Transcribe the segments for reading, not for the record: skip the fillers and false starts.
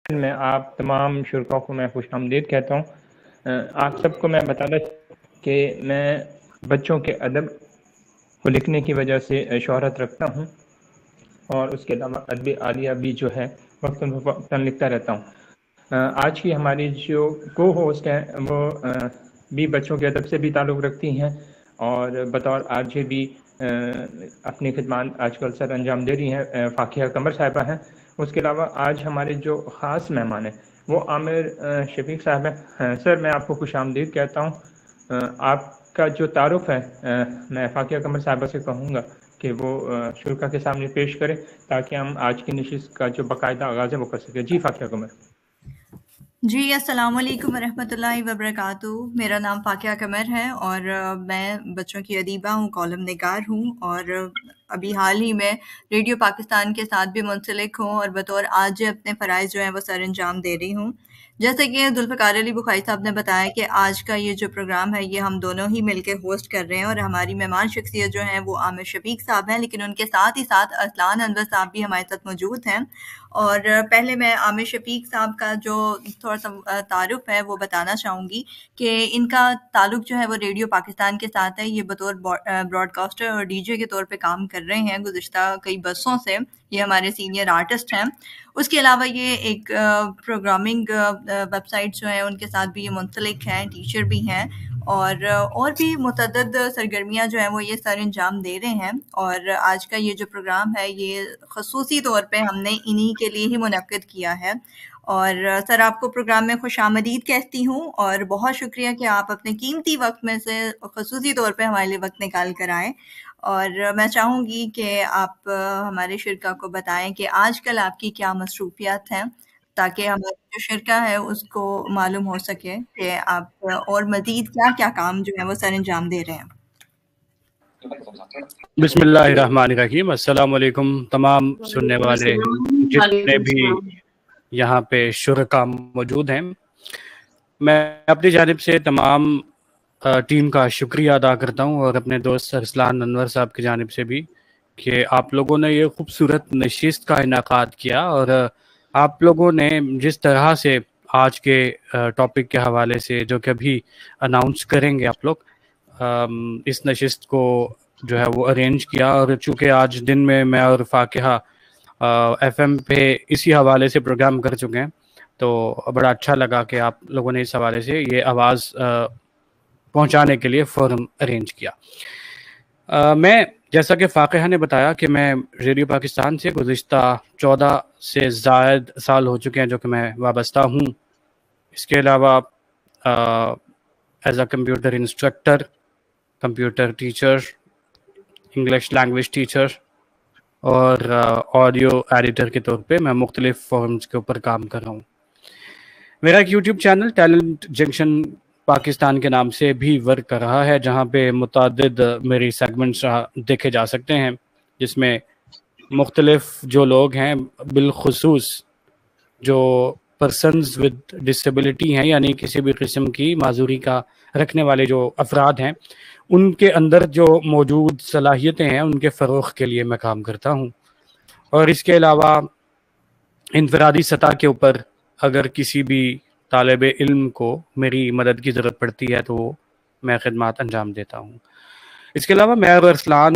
میں آپ تمام شرکاء کو میں خوش آمدید کہتا ہوں۔ آپ سب کو میں بتانا کہ میں بچوں کے ادب کو لکھنے کی وجہ سے شہرت رکھتا ہوں، اور اس کے علاوہ ادبی عالیہ بھی جو ہے وقتاً فوقتاً لکھتا رہتا ہوں۔ آج کی ہماری جو کو ہوسٹ ہیں وہ بھی بچوں کے ادب سے بھی تعلق رکھتی ہیں، اور بطور آر جے بھی اپنی خدمات آج کل سر انجام دے رہی ہیں، فاقیہ قمر صاحبہ ہیں۔ اس کے علاوہ آج ہمارے جو خاص مہمان ہیں وہ عامر شفیق صاحب ہیں۔ سر میں آپ کو خوش آمدید کہتا ہوں۔ آپ کا جو تعارف ہے میں فاقیہ قمر صاحبہ سے کہوں گا کہ وہ شرکا کے سامنے پیش کریں تاکہ ہم آج کی نشست کا جو باقاعدہ آغاز ہے وہ کر سکیں۔ جی فاقیہ قمر۔ جی السلام علیکم ورحمۃ اللہ وبرکاتہ۔ میرا نام فاقیہ قمر ہے اور میں بچوں کی ادیبہ ہوں، کالم نگار ہوں، اور ابھی حال ہی میں ریڈیو پاکستان کے ساتھ بھی منسلک ہوں اور بطور آج اپنے فرائض جو ہیں وہ سر انجام دے رہی ہوں۔ جیسے کہ ذوالفقار علی بخاری صاحب نے بتایا کہ آج کا یہ جو پروگرام ہے یہ ہم دونوں ہی مل کے ہوسٹ کر رہے ہیں، اور ہماری مہمان شخصیت جو ہیں وہ عامر شفیق صاحب ہیں، لیکن ان کے ساتھ ہی ساتھ ارسلان انور صاحب بھی ہمارے ساتھ موجود ہیں۔ اور پہلے میں عامر شفیق صاحب کا جو تھوڑا سا تعارف ہے وہ بتانا چاہوں گی کہ ان کا تعلق جو ہے وہ ریڈیو پاکستان کے ساتھ ہے۔ یہ بطور براڈ کاسٹر اور ڈی جے کے طور پہ کام کر رہے ہیں گزشتہ کئی برسوں سے، یہ ہمارے سینئر آرٹسٹ ہیں۔ اس کے علاوہ یہ ایک پروگرامنگ ویب سائٹ جو ہیں ان کے ساتھ بھی یہ منسلک ہیں، ٹیچر بھی ہیں، اور بھی متعدد سرگرمیاں جو ہیں وہ یہ سر انجام دے رہے ہیں۔ اور آج کا یہ جو پروگرام ہے یہ خصوصی طور پہ ہم نے انہی کے لیے ہی منعقد کیا ہے۔ اور سر آپ کو پروگرام میں خوش آمدید کہتی ہوں، اور بہت شکریہ کہ آپ اپنے قیمتی وقت میں سے خصوصی طور پہ ہمارے لیے وقت نکال کر آئیں۔ اور میں چاہوں گی کہ آپ ہمارے شرکا کو بتائیں کہ آج کل آپ کی کیا مصروفیات ہیں، تاکہ ہمارے جو شرکا ہے اس کو معلوم ہو سکے کہ آپ اور مزید کیا کیا کام جو ہے وہ سر انجام دے رہے ہیں۔ بسم اللہ الرحمن الرحیم۔ السلام علیکم تمام سننے والے جتنے بھی یہاں پہ شرکا موجود ہیں۔ میں اپنی جانب سے تمام ٹیم کا شکریہ ادا کرتا ہوں، اور اپنے دوست ارسلان انور صاحب کی جانب سے بھی، کہ آپ لوگوں نے یہ خوبصورت نشست کا انعقاد کیا، اور آپ لوگوں نے جس طرح سے آج کے ٹاپک کے حوالے سے جو کہ ابھی اناؤنس کریں گے آپ لوگ، اس نشست کو جو ہے وہ ارینج کیا۔ اور چونکہ آج دن میں میں اور فاقیہ ایف ایم پہ اسی حوالے سے پروگرام کر چکے ہیں، تو بڑا اچھا لگا کہ آپ لوگوں نے اس حوالے سے یہ آواز پہنچانے کے لیے فورم ارینج کیا۔ میں جیسا کہ فاقیہ نے بتایا کہ میں ریڈیو پاکستان سے گزشتہ 14 سے زائد سال ہو چکے ہیں جو کہ میں وابستہ ہوں۔ اس کے علاوہ as a computer instructor, computer teacher, English language teacher, اور آڈیو ایڈیٹر کے طور پہ میں مختلف فارمز کے اوپر کام کر رہا ہوں۔ میرا ایک YouTube channel talent junction Pakistan کے نام سے بھی ورک کر رہا ہے، جہاں پہ متعدد میری سیگمنٹس دیکھے جا سکتے ہیں، جس میں مختلف جو لوگ ہیں، بالخصوص جو پرسنز ود ڈسیبلٹی ہیں، یعنی کسی بھی قسم کی معذوری کا رکھنے والے جو افراد ہیں، ان کے اندر جو موجود صلاحیتیں ہیں ان کے فروغ کے لیے میں کام کرتا ہوں۔ اور اس کے علاوہ انفرادی سطح کے اوپر اگر کسی بھی طالب علم کو میری مدد کی ضرورت پڑتی ہے تو میں خدمات انجام دیتا ہوں۔ اس کے علاوہ میں اور ارسلان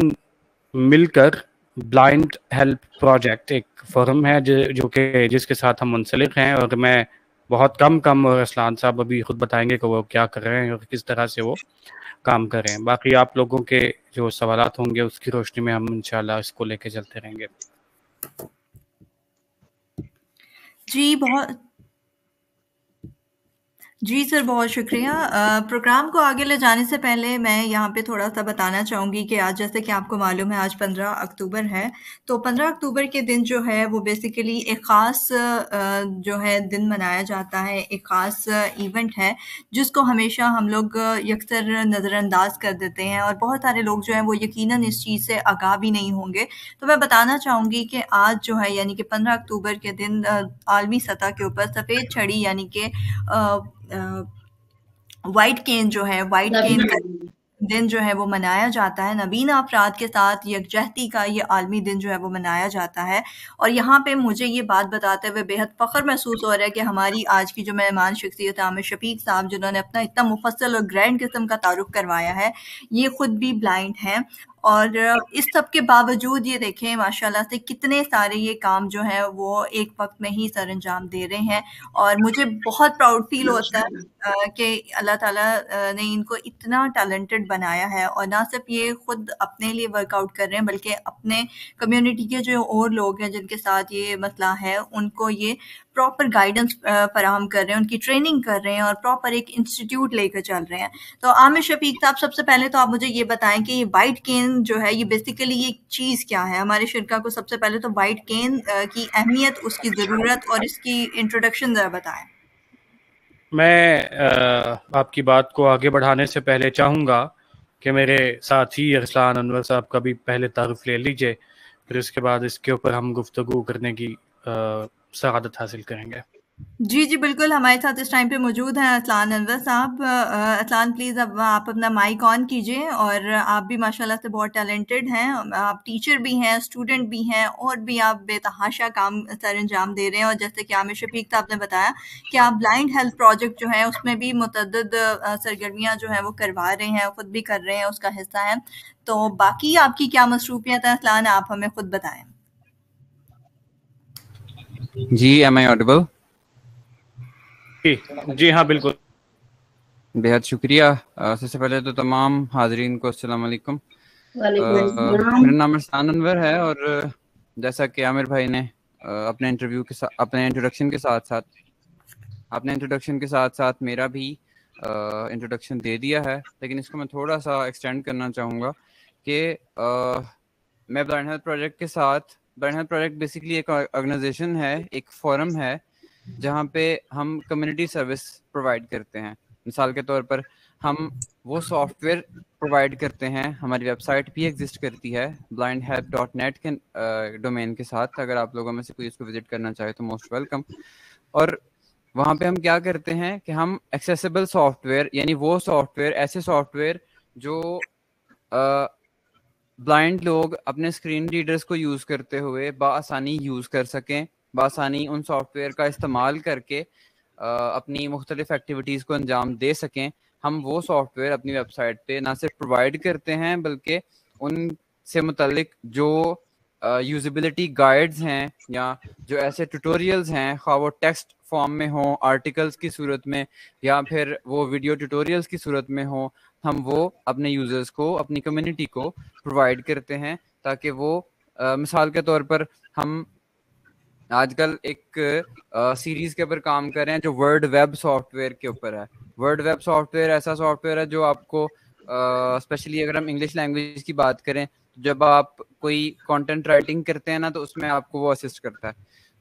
مل کر بلائنڈ ہیلپ پروجیکٹ ایک فورم ہے جو کہ جس کے ساتھ ہم منسلک ہیں، اور میں بہت کم اور ارسلان صاحب ابھی خود بتائیں گے کہ وہ کیا کر رہے ہیں اور کس طرح سے وہ کام کر رہے ہیں۔ باقی آپ لوگوں کے جو سوالات ہوں گے اس کی روشنی میں ہم انشاءاللہ اس کو لے کے چلتے رہیں گے۔ جی سر، بہت شکریہ۔ پروگرام کو آگے لے جانے سے پہلے میں یہاں پہ تھوڑا سا بتانا چاہوں گی کہ آج جیسے کہ آپ کو معلوم ہے آج 15 اکتوبر ہے، تو 15 اکتوبر کے دن جو ہے وہ بیسیکلی ایک خاص جو ہے دن منایا جاتا ہے، ایک خاص ایونٹ ہے جس کو ہمیشہ ہم لوگ یکسر نظر انداز کر دیتے ہیں، اور بہت سارے لوگ جو ہیں وہ یقیناً اس چیز سے آگاہ بھی نہیں ہوں گے۔ تو میں بتانا چاہوں گی کہ آج جو ہے یعنی کہ 15 اکتوبر کے دن عالمی سطح کے اوپر سفید چھڑی یعنی کہ وائٹ کین جو ہے، وائٹ کین کا दिन जो है वो मनाया जाता है, नबीना अफराद के साथ यकजहती का ये आलमी दिन जो है वो मनाया जाता है। और यहाँ पे मुझे ये बात बताते हुए बेहद फ़ख्र महसूस हो रहा है कि हमारी आज की जो मेहमान शख्सियत आमिर शफीक साहब, जिन्होंने अपना इतना मुफस्सल और ग्रैंड किस्म का तारुफ करवाया है, ये खुद भी ब्लाइंड हैं। और इस सब के बावजूद ये देखें माशाल्लाह से कितने सारे ये काम जो है वो एक वक्त में ही सर अंजाम दे रहे हैं। और मुझे बहुत प्राउड फील होता है कि अल्लाह ताला ने इनको इतना टैलेंटेड बनाया है, और ना सिर्फ ये खुद अपने लिए वर्कआउट कर रहे हैं बल्कि अपने कम्युनिटी के जो और लोग हैं जिनके साथ ये मसला है उनको ये प्रॉपर गाइडेंस फराहम कर रहे हैं, उनकी ट्रेनिंग कर रहे हैं और प्रॉपर एक इंस्टीट्यूट लेकर चल रहे हैं। तो आमिर शफीक साहब, सबसे पहले तो आप मुझे ये बताएं कि ये वाइट केन जो है ये बेसिकली ये चीज़ क्या है? हमारे शिरका को सबसे पहले तो वाइट केन की अहमियत, उसकी ज़रूरत और इसकी इंट्रोडक्शन ज़रा बताएं। मैं आपकी बात को आगे बढ़ाने से पहले चाहूँगा कि मेरे साथी अरसलान अनवर साहब का भी पहले तारुफ ले लीजिए, फिर उसके बाद इसके ऊपर हम गुफ्तगू करने की सआदत हासिल करेंगे। जी जी बिल्कुल, हमारे साथ इस टाइम पे मौजूद हैं अरसलान अनवर साहब। अरसलान प्लीज़ अब आप अपना माइक ऑन कीजिए। और आप भी माशाल्लाह से बहुत टैलेंटेड हैं, आप टीचर भी हैं, स्टूडेंट भी हैं, और भी आप बेतहाशा काम सर अंजाम दे रहे हैं। और जैसे कि आमिर शफीक साहब ने बताया कि आप ब्लाइंड हेल्थ प्रोजेक्ट जो है उसमें भी मुतअद्दिद सरगर्मियाँ जो हैं वो करवा रहे हैं, खुद भी कर रहे हैं, उसका हिस्सा हैं। तो बाकी आपकी क्या मसरूफियत है अरसलान, आप हमें खुद बताएं। जी, एम आई ऑडिबल? जी हाँ बिल्कुल। बेहद शुक्रिया। सबसे पहले तो तमाम हाजरीन को अस्सलाम वालेकुम। मेरा नाम अरसलान अनवर है, और जैसा कि आमिर भाई ने अपने इंट्रोडक्शन के साथ साथ मेरा भी इंट्रोडक्शन दे दिया है, लेकिन इसको मैं थोड़ा सा एक्सटेंड करना चाहूँगा कि मैं ब्लाइंड हेल्थ प्रोजेक्ट के साथ, ब्लाइंड हेल्थ प्रोजेक्ट बेसिकली एक ऑर्गेनाइजेशन है, एक फोरम है जहाँ पे हम कम्युनिटी सर्विस प्रोवाइड करते हैं। मिसाल के तौर पर हम वो सॉफ्टवेयर प्रोवाइड करते हैं, हमारी वेबसाइट भी एग्जिस्ट करती है blindhelp.net के डोमेन के साथ। अगर आप लोगों में से कोई इसको विजिट करना चाहे तो मोस्ट वेलकम। और वहाँ पे हम क्या करते हैं कि हम एक्सेसिबल सॉफ्टवेयर, यानी वो सॉफ्टवेयर, ऐसे सॉफ्टवेयर जो ब्लाइंड लोग अपने स्क्रीन रीडर्स को यूज़ करते हुए बआसानी यूज़ कर सकें, बआसानी उन सॉफ्टवेयर का इस्तेमाल करके अपनी मुख्तलिफ एक्टिविटीज़ को अंजाम दे सकें, हम वो सॉफ्टवेयर अपनी वेबसाइट पे ना सिर्फ प्रोवाइड करते हैं बल्कि उनसे मुतल्लिक जो यूजिबिलिटी गाइड्स हैं या जो ऐसे ट्यूटोरियल्स हैं, खा वो टेक्स्ट फॉर्म में हो, आर्टिकल्स की सूरत में, या फिर वो वीडियो ट्यूटोरियल्स की सूरत में हो, हम वो अपने यूज़र्स को, अपनी कम्युनिटी को प्रोवाइड करते हैं ताकि वो मिसाल के तौर पर हम आजकल एक सीरीज़ के ऊपर काम कर रहे हैं जो वर्ड वेब सॉफ्टवेयर के ऊपर है। वर्ड वेब सॉफ्टवेयर ऐसा सॉफ्टवेयर है जो आपको स्पेशली अगर हम इंग्लिश लैंग्वेज की बात करें, तो जब आप कोई कंटेंट राइटिंग करते हैं ना, तो उसमें आपको वो असिस्ट करता है।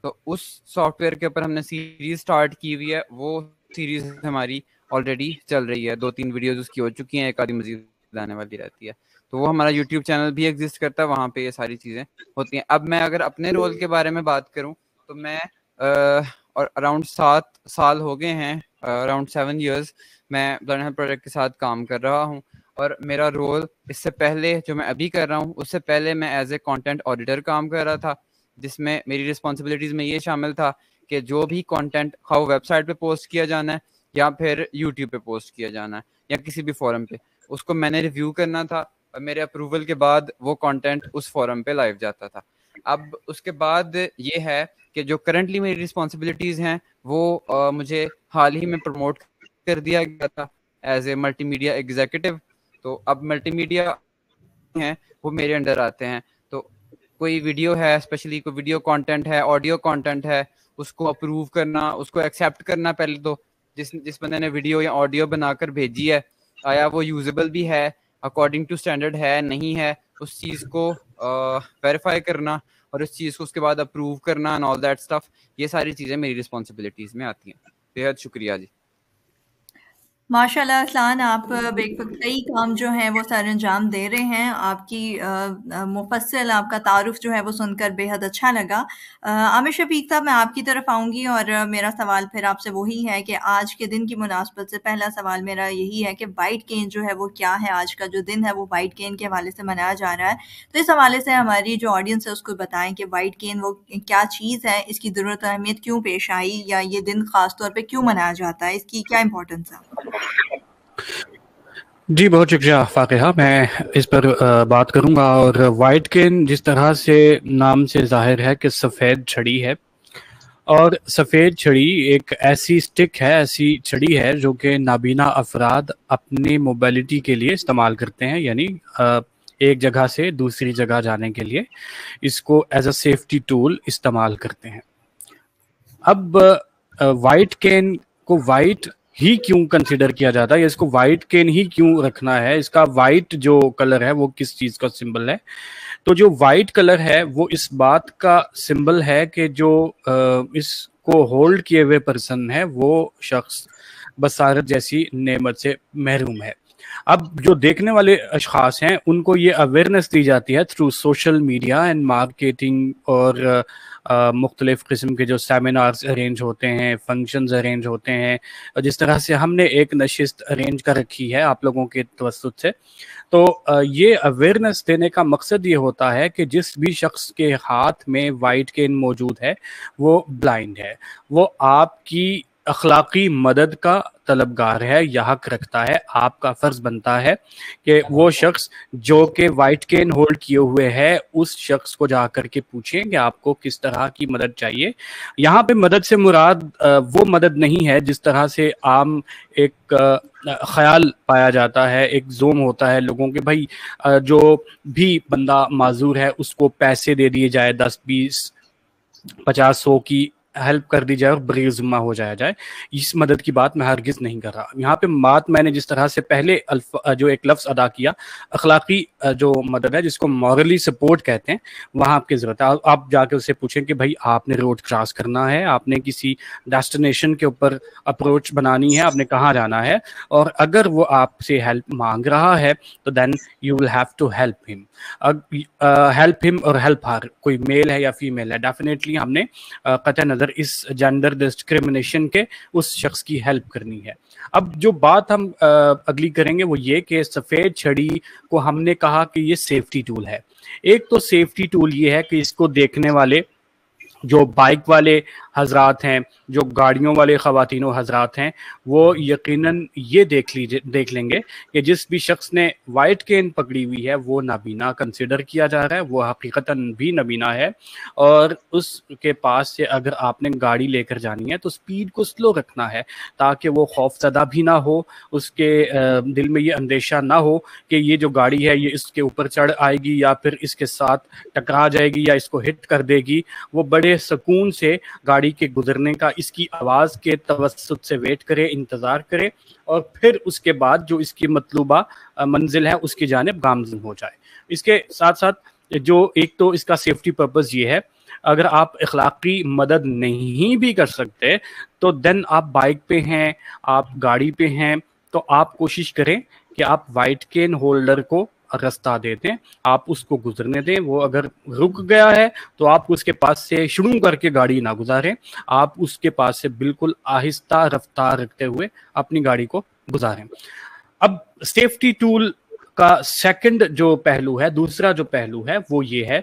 तो उस सॉफ्टवेयर के ऊपर हमने सीरीज स्टार्ट की हुई है, वो सीरीज हमारी ऑलरेडी चल रही है, 2-3 वीडियोज उसकी हो चुकी हैं, एक आधी मजीद आने वाली रहती है। तो वो हमारा यूट्यूब चैनल भी एग्जिस्ट करता है, वहाँ पे ये सारी चीज़ें होती हैं। अब मैं अगर अपने रोल के बारे में बात करूँ तो मैं और अराउंड 7 साल हो गए हैं, अराउंड 7 years मैं ब्लाइंड हेल्थ प्रोजेक्ट के साथ काम कर रहा हूँ। और मेरा रोल इससे पहले जो मैं अभी कर रहा हूँ, उससे पहले मैं एज ए कंटेंट ऑडिटर काम कर रहा था, जिसमें मेरी रिस्पॉन्सिबिलिटीज़ में ये शामिल था कि जो भी कंटेंट खाओ वेबसाइट पे पोस्ट किया जाना है या फिर यूट्यूब पे पोस्ट किया जाना है या किसी भी फोरम पे, उसको मैंने रिव्यू करना था और मेरे अप्रूवल के बाद वो कंटेंट उस फोरम पे लाइव जाता था। अब उसके बाद ये है कि जो करंटली मेरी रिस्पॉन्सिबिलिटीज़ हैं वो मुझे हाल ही में प्रमोट कर दिया गया था एज ए मल्टीमीडिया एग्जीक्यूटिव। तो अब मल्टीमीडिया हैं वो मेरे अंडर आते हैं। तो कोई वीडियो है, स्पेशली कोई वीडियो कंटेंट है, ऑडियो कंटेंट है, उसको अप्रूव करना, उसको एक्सेप्ट करना, पहले तो जिस बंदे ने वीडियो या ऑडियो बनाकर भेजी है, आया वो यूजेबल भी है, अकॉर्डिंग टू स्टैंडर्ड है, नहीं है, उस चीज़ को वेरीफाई करना और उस चीज़ को उसके बाद अप्रूव करना एंड ऑल दैट स्टफ, ये सारी चीज़ें मेरी रिस्पॉन्सिबिलिटीज़ में आती हैं। बेहद शुक्रिया जी। माशाल्लाह अरसलान, आप कई काम जो हैं वो सर अंजाम दे रहे हैं। आपकी मुफस्सल आपका तारुफ जो है वो सुनकर बेहद अच्छा लगा। आमिर शफीक साहब, मैं आपकी तरफ आऊँगी और मेरा सवाल फिर आपसे वही है कि आज के दिन की मुनासबत से पहला सवाल मेरा यही है कि वाइट केन जो है वो क्या है? आज का जो दिन है वो वाइट केन के हवाले से मनाया जा रहा है, तो इस हवाले से हमारी जो ऑडियंस है उसको बताएं कि वाइट केन वो क्या चीज़ है, इसकी ज़रूरत और अहमियत क्यों पेश आई, या ये दिन ख़ास तौर पे क्यों मनाया जाता है, इसकी क्या इम्पोर्टेंस है? जी बहुत शुक्रिया फातिहा, मैं इस पर बात करूंगा। और वाइट केन जिस तरह से नाम से जाहिर है कि सफ़ेद छड़ी है, और सफ़ेद छड़ी एक ऐसी स्टिक है, ऐसी छड़ी है जो कि नाबीना अफराद अपनी मोबिलिटी के लिए इस्तेमाल करते हैं, यानी एक जगह से दूसरी जगह जाने के लिए इसको एज अ सेफ्टी टूल इस्तेमाल करते हैं। अब वाइट केन को वाइट ही क्यों कंसिडर किया जाता है, या इसको वाइट केन ही क्यों रखना है, इसका वाइट जो कलर है वो किस चीज़ का सिंबल है? तो जो वाइट कलर है वो इस बात का सिंबल है कि जो इसको होल्ड किए हुए पर्सन है वो शख्स बसारत जैसी नेमत से महरूम है। अब जो देखने वाले अशखास हैं उनको ये अवेयरनेस दी जाती है through social media and marketing, और मुख्तलिफ़ किस्म के जो सेमिनार्स अरेंज होते हैं, फंक्शंस अरेंज होते हैं, और जिस तरह से हमने एक नशिस्त अरेंज कर रखी है आप लोगों के तवस्सुत से, तो ये अवेयरनेस देने का मकसद ये होता है कि जिस भी शख्स के हाथ में वाइट केन मौजूद है वो ब्लाइंड है, वो आपकी अखलाकी मदद का तलबगार है या हक रखता है। आपका फ़र्ज बनता है कि वो शख्स जो कि वाइट केन होल्ड किए हुए है उस शख्स को जा कर के पूछें कि आपको किस तरह की मदद चाहिए। यहाँ पे मदद से मुराद वो मदद नहीं है जिस तरह से आम एक ख्याल पाया जाता है, एक जोम होता है लोगों के, भाई जो भी बंदा माजूर है उसको पैसे दे दिए जाए, 10, 20, 50, 100 की हेल्प कर दी जाए और बरी ज़िम्मा हो जाया जाए। इस मदद की बात मैं हरगिज़ नहीं कर रहा। यहाँ पे बात मैंने जिस तरह से पहले जो एक लफ्ज़ अदा किया, अखलाकी जो मदद है जिसको मॉरली सपोर्ट कहते हैं, वहाँ आपकी ज़रूरत है। आप जाके उससे पूछें कि भाई आपने रोड क्रॉस करना है, आपने किसी डेस्टिनेशन के ऊपर अप्रोच बनानी है, आपने कहाँ जाना है, और अगर वो आपसे हेल्प मांग रहा है तो then you will have to help him. Help him और हेल्प हर, कोई मेल है या फीमेल है, डेफिनेटली हमने कतई नज़र इस जेंडर डिस्क्रिमिनेशन के उस शख्स की हेल्प करनी है। अब जो बात हम अगली करेंगे वो ये कि सफ़ेद छड़ी को हमने कहा कि ये सेफ्टी टूल है। एक तो सेफ्टी टूल ये है कि इसको देखने वाले जो बाइक वाले हजरात हैं, जो गाड़ियों वाले ख़वातीन व हजरात हैं, वो यकीनन ये देख लेंगे कि जिस भी शख्स ने वाइट केन पकड़ी हुई है वो नाबीना कंसिडर किया जा रहा है, वो हकीकतन भी नबीना है, और उसके पास से अगर आपने गाड़ी लेकर जानी है तो स्पीड को स्लो रखना है ताकि वो खौफज़दा भी ना हो, उसके दिल में ये अंदेशा ना हो कि ये जो गाड़ी है ये इसके ऊपर चढ़ आएगी या फिर इसके साथ टकरा जाएगी या इसको हिट कर देगी। वो बड़े सुकून से गाड़ी के गुजरने का, इसकी आवाज़ के तवस्सुत से वेट करे, इंतज़ार करे, और फिर उसके बाद जो इसकी मतलूबा मंजिल है उसकी जानिब गामज़न हो जाए। इसके साथ साथ जो एक तो इसका सेफ्टी पर्पज़ ये है, अगर आप अखलाकी मदद नहीं भी कर सकते तो देन आप बाइक पे हैं, आप गाड़ी पे हैं, तो आप कोशिश करें कि आप वाइट केन होल्डर को रास्ता दे दें, आप उसको गुजरने दें। वो अगर रुक गया है तो आप उसके पास से शुरू करके गाड़ी ना गुजारें, आप उसके पास से बिल्कुल आहिस्ता रफ्तार रखते हुए अपनी गाड़ी को गुजारें। अब सेफ्टी टूल का सेकंड जो पहलू है, दूसरा जो पहलू है वो ये है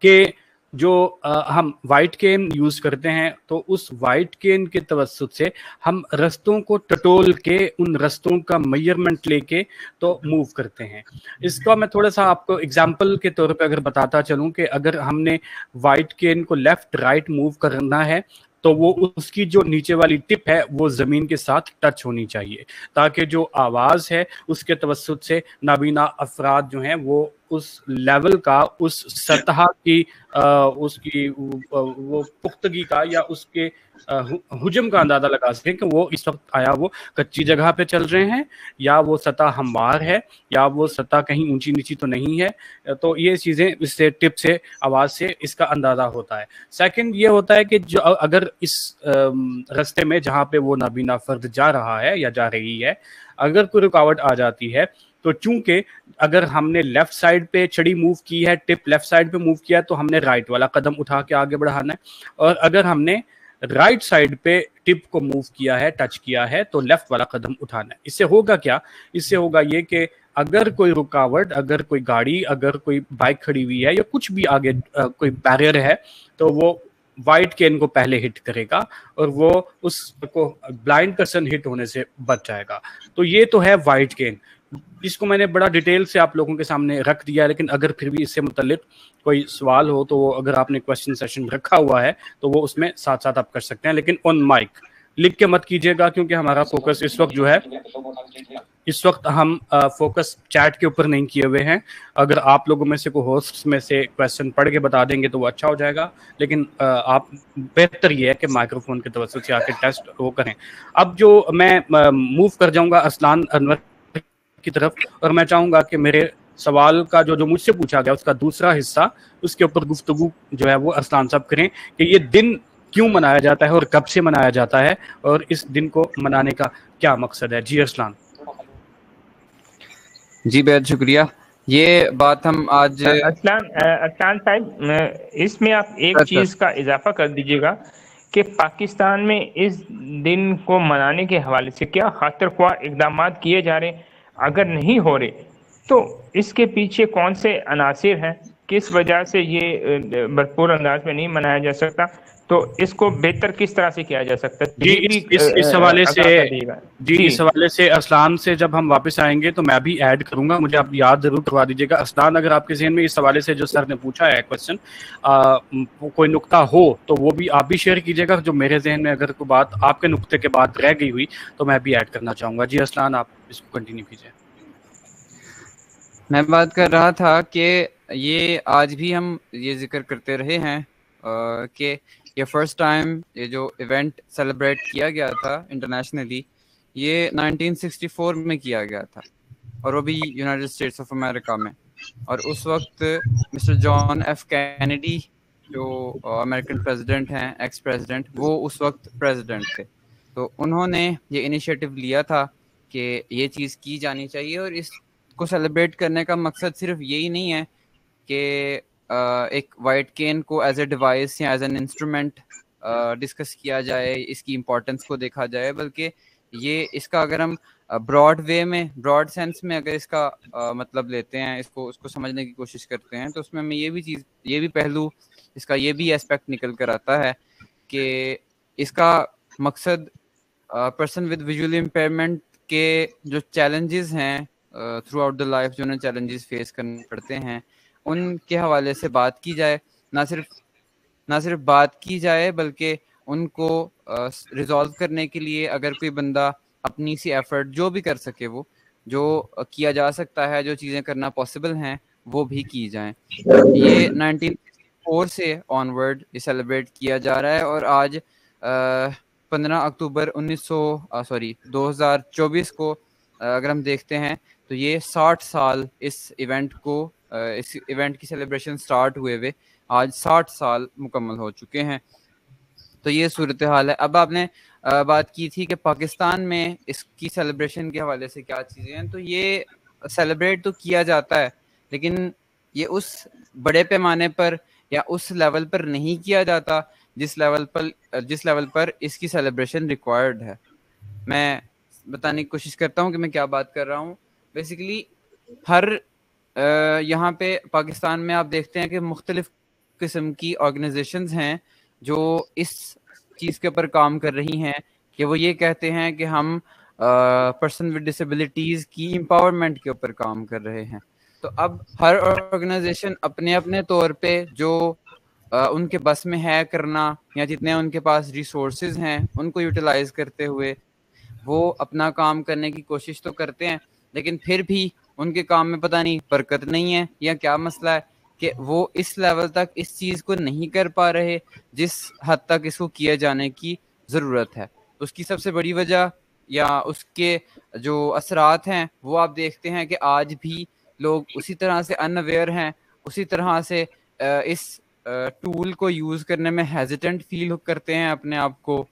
कि जो हम वाइट केन यूज़ करते हैं तो उस वाइट केन के तवस्सुत से हम रस्तों को टटोल के उन रस्तों का मेजरमेंट लेके तो मूव करते हैं। इसका मैं थोड़ा सा आपको एग्जांपल के तौर पे अगर बताता चलूं कि अगर हमने वाइट केन को लेफ़्ट राइट मूव करना है तो वो उसकी जो नीचे वाली टिप है वो ज़मीन के साथ टच होनी चाहिए ताकि जो आवाज़ है उसके तवस्सुत से नाबीना अफराद जो हैं वो उस लेवल का, उस सतह की उसकी वो पुख्तगी का या उसके हुजम का अंदाजा लगा सकें कि वो इस वक्त आया वो कच्ची जगह पे चल रहे हैं या वो सतह हमवार है या वो सतह कहीं ऊंची नीची तो नहीं है। तो ये चीज़ें इससे टिप से, आवाज़ से इसका अंदाज़ा होता है। सेकंड ये होता है कि जो अगर इस रास्ते में जहाँ पे वो नाबीना फर्द जा रहा है या जा रही है, अगर कोई रुकावट आ जाती है तो चूंकि अगर हमने लेफ्ट साइड पे छड़ी मूव की है, टिप लेफ्ट साइड पे मूव किया, तो हमने राइट वाला कदम उठा के आगे बढ़ाना है, और अगर हमने राइट साइड पे टिप को मूव किया है, टच किया है, तो लेफ्ट वाला कदम उठाना है। इससे होगा क्या? इससे होगा ये कि अगर कोई रुकावट, अगर कोई गाड़ी, अगर कोई बाइक खड़ी हुई है या कुछ भी आगे कोई बैरियर है, तो वो वाइट केन को पहले हिट करेगा और वो उसको ब्लाइंड पर्सन हिट होने से बच जाएगा। तो ये तो है वाइट केन। इसको मैंने बड़ा डिटेल से आप लोगों के सामने रख दिया है, लेकिन अगर फिर भी इससे मुतल्लिक कोई सवाल हो तो वो अगर आपने क्वेश्चन सेशन रखा हुआ है तो वो उसमें साथ साथ आप कर सकते हैं, लेकिन ऑन माइक लिख के मत कीजिएगा, क्योंकि हमारा फोकस इस वक्त जो है, इस वक्त हम फोकस चैट के ऊपर नहीं किए हुए हैं। अगर आप लोगों में से कोई होस्ट में से क्वेश्चन पढ़ के बता देंगे तो वो अच्छा हो जाएगा, लेकिन आप बेहतर ये है कि माइक्रोफोन के तवज्जुह से आके टेस्ट वो करें। अब जो मैं मूव कर जाऊंगा अरसलान अनवर की तरफ, और मैं चाहूंगा कि मेरे सवाल का जो मुझसे पूछा गया उसका दूसरा हिस्सा, उसके ऊपर गुफ्तगू जो है वो अरसलान साहब करें कि ये दिन क्यों मनाया जाता है और कब से मनाया जाता है और इस दिन को मनाने का क्या मकसद है। जी अरसलान। जी बेहद शुक्रिया। ये बात हम आज अरसलान साहब, इसमें आप एक चीज़ का इजाफा कर दीजिएगा कि पाकिस्तान में इस दिन को मनाने के हवाले से क्या खातिर ख्वाह इक़दाम किए जा रहे हैं? अगर नहीं हो रहे तो इसके पीछे कौन से अनासिर हैं, किस वजह से ये भरपूर अंदाज में नहीं मनाया जा सकता, तो इसको बेहतर किस तरह से किया जा सकता है? जी इस हवाले से इस हवाले से अरसलान से जब हम वापस आएंगे तो मैं भी ऐड करूंगा, मुझे आप याद जरूर करवा दीजिएगा। अरसलान, अगर आपके जहन में इस हवाले से जो सर ने पूछा है क्वेश्चन कोई नुक्ता हो तो वो भी आप भी शेयर कीजिएगा। जो मेरे जहन में अगर कोई बात आपके नुक्ते के बाद रह गई हुई तो मैं भी ऐड करना चाहूंगा। जी अरसलान, आप इसको कंटिन्यू कीजिए। मैं बात कर रहा था कि ये आज भी हम ये जिक्र करते रहे हैं कि ये फर्स्ट टाइम ये जो इवेंट सेलिब्रेट किया गया था इंटरनेशनली, ये 1964 में किया गया था, और वो भी यूनाइटेड स्टेट्स ऑफ अमेरिका में। और उस वक्त मिस्टर जॉन एफ कैनेडी जो अमेरिकन प्रेसिडेंट हैं, एक्स प्रेसिडेंट, वो उस वक्त प्रेसिडेंट थे। तो उन्होंने ये इनिशिएटिव लिया था कि ये चीज़ की जानी चाहिए, और इसको सेलिब्रेट करने का मकसद सिर्फ यही नहीं है कि एक वाइट केन को एज ए डिवाइस या एज एन इंस्ट्रूमेंट डिस्कस किया जाए, इसकी इम्पोर्टेंस को देखा जाए, बल्कि ये इसका अगर हम ब्रॉड वे में, ब्रॉड सेंस में अगर इसका मतलब लेते हैं, उसको समझने की कोशिश करते हैं, तो उसमें हमें ये भी पहलू, इसका ये भी एस्पेक्ट निकल कर आता है कि इसका मकसद पर्सन विद विजुअल इम्पेयरमेंट के जो चैलेंजेस हैं थ्रू आउट द लाइफ, जो उन्हें चैलेंजेस फेस करने पड़ते हैं, उनके हवाले से बात की जाए। ना सिर्फ बात की जाए बल्कि उनको रिजॉल्व करने के लिए अगर कोई बंदा अपनी सी एफर्ट जो भी कर सके, वो जो किया जा सकता है, जो चीज़ें करना पॉसिबल हैं, वो भी की जाएं। ये 1964 से ऑनवर्ड ये सेलिब्रेट किया जा रहा है, और आज 15 अक्टूबर 2024 को अगर हम देखते हैं तो ये 60 साल इस इवेंट की सेलिब्रेशन स्टार्ट हुए आज 60 साल मुकम्मल हो चुके हैं। तो ये सूरत हाल है। अब आपने बात की थी कि पाकिस्तान में इसकी सेलिब्रेशन के हवाले से क्या चीज़ें हैं, तो ये सेलिब्रेट तो किया जाता है, लेकिन ये उस बड़े पैमाने पर या उस लेवल पर नहीं किया जाता जिस लेवल पर इसकी सेलिब्रेशन रिक्वायर्ड है। मैं बताने की कोशिश करता हूँ कि मैं क्या बात कर रहा हूँ। बेसिकली हर यहाँ पे पाकिस्तान में आप देखते हैं कि मुख्तलिफ किस्म की ऑर्गेनाइजेशंस हैं जो इस चीज़ के ऊपर काम कर रही हैं कि वो ये कहते हैं कि हम पर्सन विद डिसेबिलिटीज़ की एम्पावरमेंट के ऊपर काम कर रहे हैं। तो अब हर ऑर्गेनाइजेशन अपने अपने तौर पे जो उनके बस में है करना, या जितने उनके पास रिसोर्सेज हैं उनको यूटिलाइज करते हुए वो अपना काम करने की कोशिश तो करते हैं, लेकिन फिर भी ان کے کام میں پتہ نہیں برکت نہیں ہے یا کیا مسئلہ ہے کہ وہ اس لیول تک اس چیز کو نہیں کر پا رہے جس حد تک اس کو کیا جانے کی ضرورت ہے. اس کی سب سے بڑی وجہ یا اس کے جو اثرات ہیں وہ آپ دیکھتے ہیں کہ آج بھی لوگ اسی طرح سے ان اویئر ہیں, اسی طرح سے اس ٹول کو یوز کرنے میں ہیزیٹنٹ فیل کرتے ہیں اپنے آپ کو,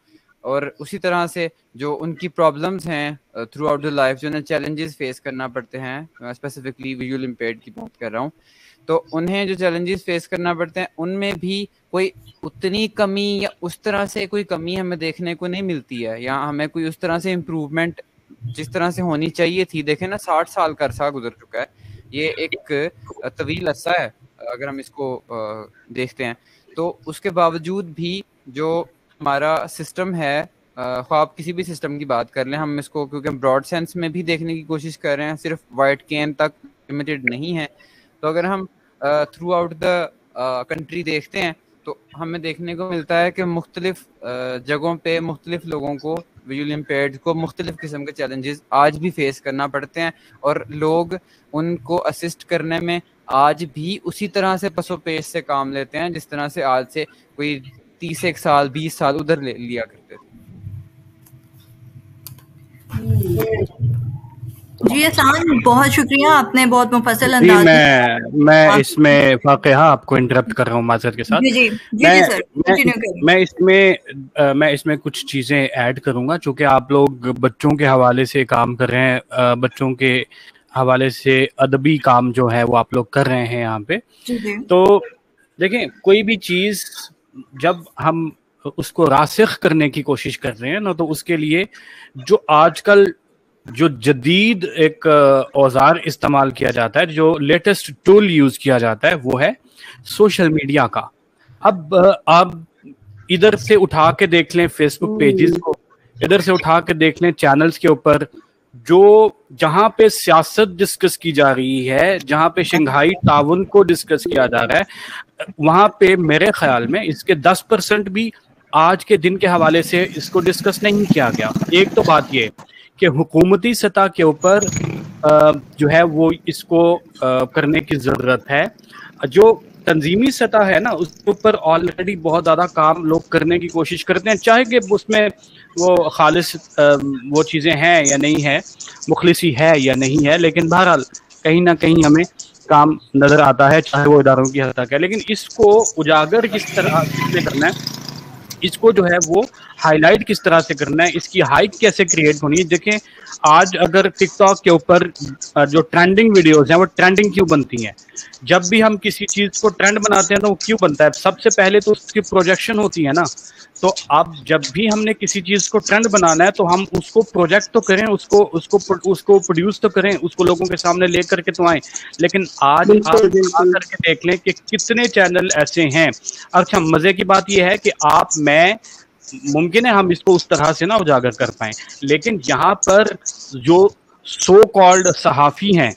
اور اسی طرح سے جو ان کی پرابلمز ہیں تھرو آؤٹ دا لائف, جو انہیں چیلنجز فیس کرنا پڑتے ہیں, اسپیسیفکلی ویژول امپیئرڈ کی بات کر رہا ہوں, تو انہیں جو چیلنجز فیس کرنا پڑتے ہیں ان میں بھی کوئی اتنی کمی یا اس طرح سے کوئی کمی ہمیں دیکھنے کو نہیں ملتی ہے, یا ہمیں کوئی اس طرح سے امپروومنٹ جس طرح سے ہونی چاہیے تھی. دیکھیں نا 60 سال کا عرصہ گزر چکا ہے, یہ ایک طویل عرصہ ہے اگر ہم اس کو دیکھتے ہیں, تو اس کے باوجود بھی جو ہمارا سسٹم ہے, خواہ آپ کسی بھی سسٹم کی بات کر لیں, ہم اس کو کیونکہ ہم براڈ سینس میں بھی دیکھنے کی کوشش کر رہے ہیں, صرف وائٹ کین تک لمیٹڈ نہیں ہے, تو اگر ہم تھرو آؤٹ دا کنٹری دیکھتے ہیں تو ہمیں دیکھنے کو ملتا ہے کہ مختلف جگہوں پہ مختلف لوگوں کو, ویژول امپیئرڈ کو, مختلف قسم کے چیلنجز آج بھی فیس کرنا پڑتے ہیں, اور لوگ ان کو اسسٹ کرنے میں آج بھی اسی طرح سے پس و پیش سے کام لیتے ہیں جس طرح سے آج سے کوئی 30 سال 20 سال ادھر لیا کرتے تھے. جی احسان, بہت شکریہ, آپ نے بہت مفصل جی انداز میں اس میں واقعہ آپ کو انٹرپٹ کر رہا ہوں معذرت کے ساتھ. جی سر کنٹینیو کریں. میں اس میں کچھ چیزیں ایڈ کروں گا, چونکہ آپ لوگ بچوں کے حوالے سے کام کر رہے ہیں, بچوں کے حوالے سے ادبی کام جو ہے وہ آپ لوگ کر رہے ہیں یہاں پہ. تو دیکھیں, کوئی بھی چیز جب ہم اس کو راسخ کرنے کی کوشش کر رہے ہیں نا, تو اس کے لیے جو آج کل جو جدید ایک اوزار استعمال کیا جاتا ہے, جو لیٹسٹ ٹول یوز کیا جاتا ہے, وہ ہے سوشل میڈیا کا. اب آپ ادھر سے اٹھا کے دیکھ لیں فیس بک پیجز کو, ادھر سے اٹھا کے دیکھ لیں چینلز کے اوپر, جو جہاں پہ سیاست ڈسکس کی جا رہی ہے, جہاں پہ شنگھائی تعاون کو ڈسکس کیا جا رہا ہے, وہاں پہ میرے خیال میں اس کے 10% بھی آج کے دن کے حوالے سے اس کو ڈسکس نہیں کیا گیا. ایک تو بات یہ کہ حکومتی سطح کے اوپر جو ہے وہ اس کو کرنے کی ضرورت ہے. جو تنظیمی سطح ہے نا, اس کے اوپر آلریڈی بہت زیادہ کام لوگ کرنے کی کوشش کرتے ہیں, چاہے کہ اس میں وہ خالص وہ چیزیں ہیں یا نہیں ہے, مخلصی ہے یا نہیں ہے, لیکن بہرحال کہیں نہ کہیں ہمیں کام نظر آتا ہے, چاہے وہ اداروں کی حد تک ہے. لیکن اس کو اجاگر کس طرح سے کرنا ہے, اس کو جو ہے وہ ہائی لائٹ کس طرح سے کرنا ہے, اس کی ہائپ کیسے کریٹ ہونی ہے. دیکھیں آج اگر ٹک ٹاک کے اوپر جو ٹرینڈنگ ویڈیوز ہیں وہ ٹرینڈنگ کیوں بنتی ہیں, جب بھی ہم کسی چیز کو ٹرینڈ بناتے ہیں تو وہ کیوں بنتا ہے, سب سے پہلے تو اس کی پروجیکشن ہوتی ہے نا. تو اب جب بھی ہم نے کسی چیز کو ٹرینڈ بنانا ہے تو ہم اس کو پروجیکٹ تو کریں, اس کو پروڈیوس تو کریں, اس کو لوگوں کے سامنے لے کر کے تو آئیں. لیکن آج آپ آ کر کے دیکھ لیں کہ کتنے چینل ایسے ہیں. اچھا مزے کی بات یہ ہے کہ آپ میں ممکن ہے ہم اس کو اس طرح سے نہ اجاگر کر پائیں, لیکن یہاں پر جو سو کالڈ صحافی ہیں,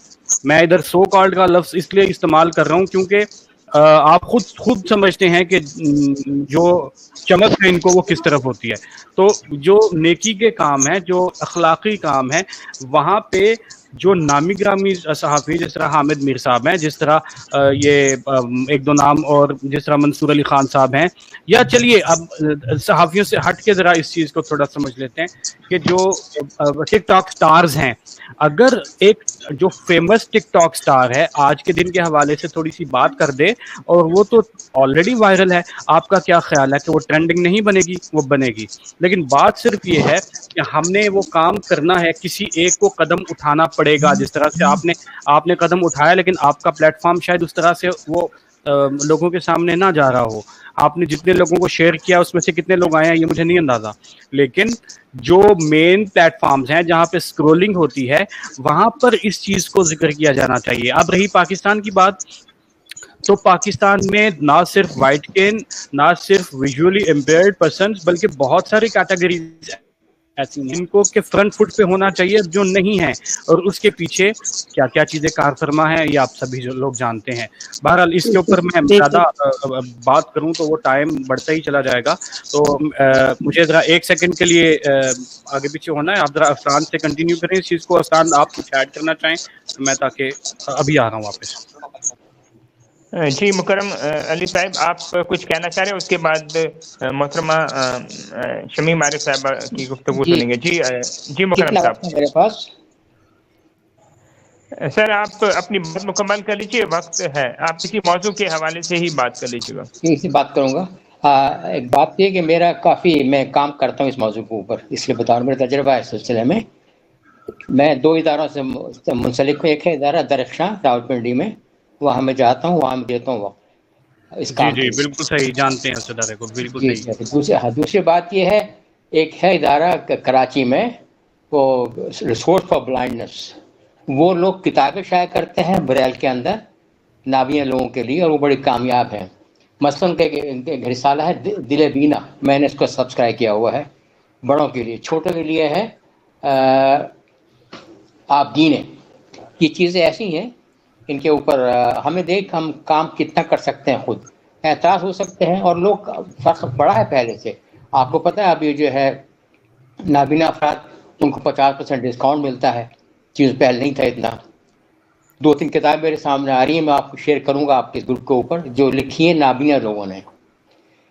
میں ادھر سو کالڈ کا لفظ اس لیے استعمال کر رہا ہوں کیونکہ آپ خود سمجھتے ہیں کہ جو چمک ہے ان کو وہ کس طرف ہوتی ہے. تو جو نیکی کے کام ہیں, جو اخلاقی کام ہیں, وہاں پہ جو نامی گرامی صحافی جس طرح حامد میر صاحب ہیں, جس طرح یہ ایک دو نام اور جس طرح منصور علی خان صاحب ہیں, یا چلیے اب صحافیوں سے ہٹ کے ذرا اس چیز کو تھوڑا سمجھ لیتے ہیں کہ جو ٹک ٹاک سٹارز ہیں, اگر ایک جو فیمس ٹک ٹاک سٹار ہے آج کے دن کے حوالے سے تھوڑی سی بات کر دے, اور وہ تو آلریڈی وائرل ہے, آپ کا کیا خیال ہے کہ وہ ٹرینڈنگ نہیں بنے گی؟ وہ بنے گی. لیکن بات صرف یہ ہے کہ ہم نے وہ کام کرنا ہے, کسی ایک کو قدم اٹھانا پڑے گا. جس طرح سے آپ نے قدم اٹھایا, لیکن آپ کا پلیٹ فارم شاید اس طرح سے وہ لوگوں کے سامنے نہ جا رہا ہو. آپ نے جتنے لوگوں کو شیئر کیا اس میں سے کتنے لوگ آئے ہیں یہ مجھے نہیں اندازہ, لیکن جو مین پلیٹ فارمز ہیں جہاں پہ اسکرولنگ ہوتی ہے وہاں پر اس چیز کو ذکر کیا جانا چاہیے. اب رہی پاکستان کی بات, تو پاکستان میں نہ صرف وائٹ کین, نہ صرف ویژولی امپیئرڈ پرسنز, بلکہ بہت ساری کیٹیگریز ایسی ہیں، ان کو کہ فرنٹ فٹ پہ ہونا چاہیے جو نہیں ہے، اور اس کے پیچھے کیا کیا چیزیں کار فرما ہیں یہ آپ سبھی جو لوگ جانتے ہیں. بہرحال اس کے اوپر میں زیادہ بات کروں تو وہ ٹائم بڑھتا ہی چلا جائے گا، تو مجھے ذرا ایک سیکنڈ کے لیے آگے پیچھے ہونا ہے. آپ ذرا افسان سے کنٹینیو کریں اس چیز کو. افسان آپ کچھ ایڈ کرنا چاہیں تو میں تاکہ ابھی آ رہا ہوں واپس. جی مکرم علی صاحب آپ کچھ کہنا چاہ رہے ہیں، اس کے بعد محترمہ شمیم عارف صاحبہ کی گفتگو سنیں گے. جی مکرم صاحب. میرے پاس سر آپ اپنی بات مکمل کر لیجیے، وقت ہے، آپ کسی موضوع کے حوالے سے ہی بات کر لیجیے گا. اسی بات کروں گا. ایک بات یہ کہ میرا کافی میں کام کرتا ہوں اس موضوع کے اوپر، اس لیے بتا رہا ہوں میرا تجربہ ہے اس سلسلے میں. میں 2 اداروں سے منسلک ہوں. ایک ہے ادارہ درخشاں راولپنڈی میں، وہاں میں جاتا ہوں، وہاں میں دیتا ہوں وقت اس کام جی بالکل صحیح، جانتے ہیں اس ادارے کو، بالکل جی. صحیح. دوسری بات یہ ہے، ایک ہے ادارہ کراچی میں، وہ ریسورس فار بلائنڈنس. وہ لوگ کتابیں شائع کرتے ہیں بریل کے اندر نابینا لوگوں کے لیے، اور وہ بڑی کامیاب ہیں. مثلاً ایک رسالہ ہے دل بینا، میں نے اس کو سبسکرائب کیا ہوا ہے. بڑوں کے لیے، چھوٹوں کے لیے ہے آپ گینے. یہ چیزیں ایسی ہیں ان کے اوپر ہمیں دیکھ ہم کام کتنا کر سکتے ہیں، خود اعتراض ہو سکتے ہیں، اور لوگ فرق بڑا ہے پہلے سے. آپ کو پتہ ہے ابھی جو ہے نابینا افراد ان کو 50% ڈسکاؤنٹ ملتا ہے، چیز پہلے نہیں تھا اتنا. 2-3 کتابیں میرے سامنے آ رہی ہیں، میں آپ کو شیئر کروں گا آپ کے گروپ کے اوپر، جو لکھی ہیں نابینا لوگوں نے.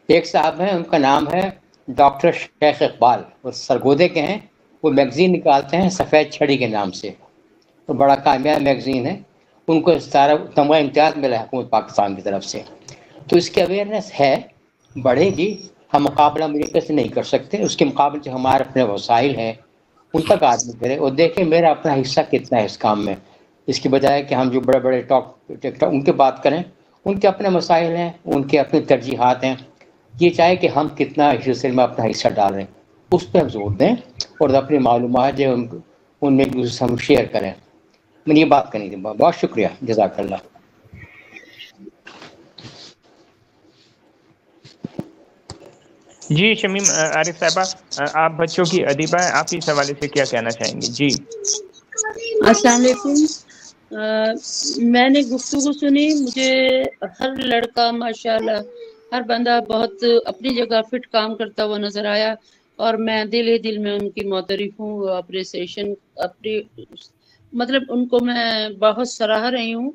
ایک صاحب ہیں، ان کا نام ہے ڈاکٹر شیخ اقبال، وہ سرگودے کے ہیں. وہ میگزین نکالتے ہیں سفید چھڑی کے نام سے، تو بڑا کامیاب میگزین ہے. ان کو سارا تمغہ امتیاز ملا ہے حکومت پاکستان کی طرف سے. تو اس کی اویئرنیس ہے، بڑھے گی. ہم مقابلہ امریکہ سے نہیں کر سکتے، اس کے مقابلے جو ہمارے اپنے وسائل ہیں ان تک آدمی کرے اور دیکھیں میرا اپنا حصہ کتنا ہے اس کام میں. اس کی بجائے کہ ہم جو بڑے بڑے ٹاک ان کی بات کریں، ان کے اپنے مسائل ہیں، ان کے اپنی ترجیحات ہیں. یہ چاہے کہ ہم کتنا اس سلسلے میں اپنا حصہ ڈال رہے ہیں، اس پہ ہم زور دیں، اور اپنی معلومات جو ان میں ایک دوسرے سے ہم شیئر کریں. میں نے یہ بات کرنی تھی. بہت شکریہ، جزاک اللہ. جی شمیم عارف صاحبہ، آپ بچوں کی ادیبہ ہیں، آپ اس حوالے سے کیا کہنا چاہیں گے؟ جی السلام علیکم. میں نے گفتگو سنی، مجھے ہر لڑکا ماشاءاللہ ہر بندہ بہت اپنی جگہ فٹ کام کرتا ہوا نظر آیا، اور میں دل میں ان کی معترف ہوں. اپریسیشن اپنی مطلب ان کو میں بہت سراہ رہی ہوں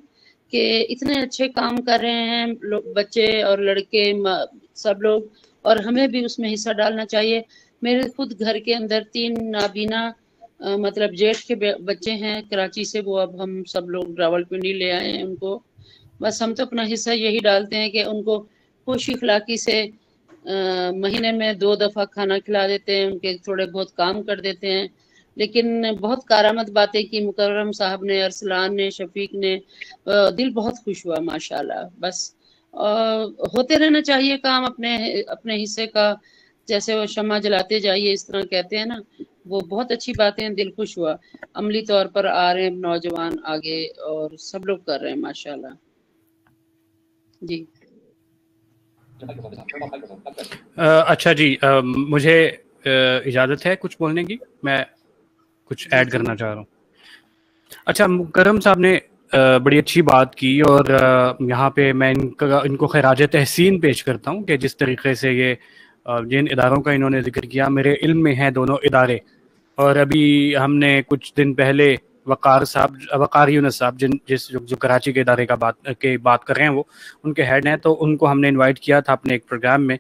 کہ اتنے اچھے کام کر رہے ہیں بچے اور لڑکے سب لوگ، اور ہمیں بھی اس میں حصہ ڈالنا چاہیے. میرے خود گھر کے اندر 3 نابینا مطلب جیٹھ کے بچے ہیں کراچی سے، وہ اب ہم سب لوگ راولپنڈی لے آئے ہیں ان کو. بس ہم تو اپنا حصہ یہی ڈالتے ہیں کہ ان کو خوش اخلاقی سے مہینے میں 2 دفعہ کھانا کھلا دیتے ہیں، ان کے تھوڑے بہت کام کر دیتے ہیں. لیکن بہت کارآمد باتیں کی مکرم صاحب نے، ارسلان نے، شفیق نے، دل بہت خوش ہوا ماشاءاللہ. بس ہوتے رہنا چاہیے کام اپنے حصے کا، جیسے وہ شمع جلاتے جائیے اس طرح کہتے ہیں نا، وہ بہت اچھی باتیں، دل خوش ہوا. عملی طور پر آ رہے ہیں نوجوان آگے، اور سب لوگ کر رہے ہیں ماشاءاللہ. جی اچھا جی، مجھے اجازت ہے کچھ بولنے کی، میں کچھ ایڈ کرنا چاہ رہا ہوں. اچھا، مکرم صاحب نے بڑی اچھی بات کی، اور یہاں پہ میں ان کو خراج تحسین پیش کرتا ہوں کہ جس طریقے سے یہ جن اداروں کا انہوں نے ذکر کیا، میرے علم میں ہیں دونوں ادارے. اور ابھی ہم نے کچھ دن پہلے وقار یونس صاحب جو کراچی کے ادارے کا بات کر رہے ہیں، وہ ان کے ہیڈ ہیں، تو ان کو ہم نے انوائٹ کیا تھا اپنے ایک پروگرام میں.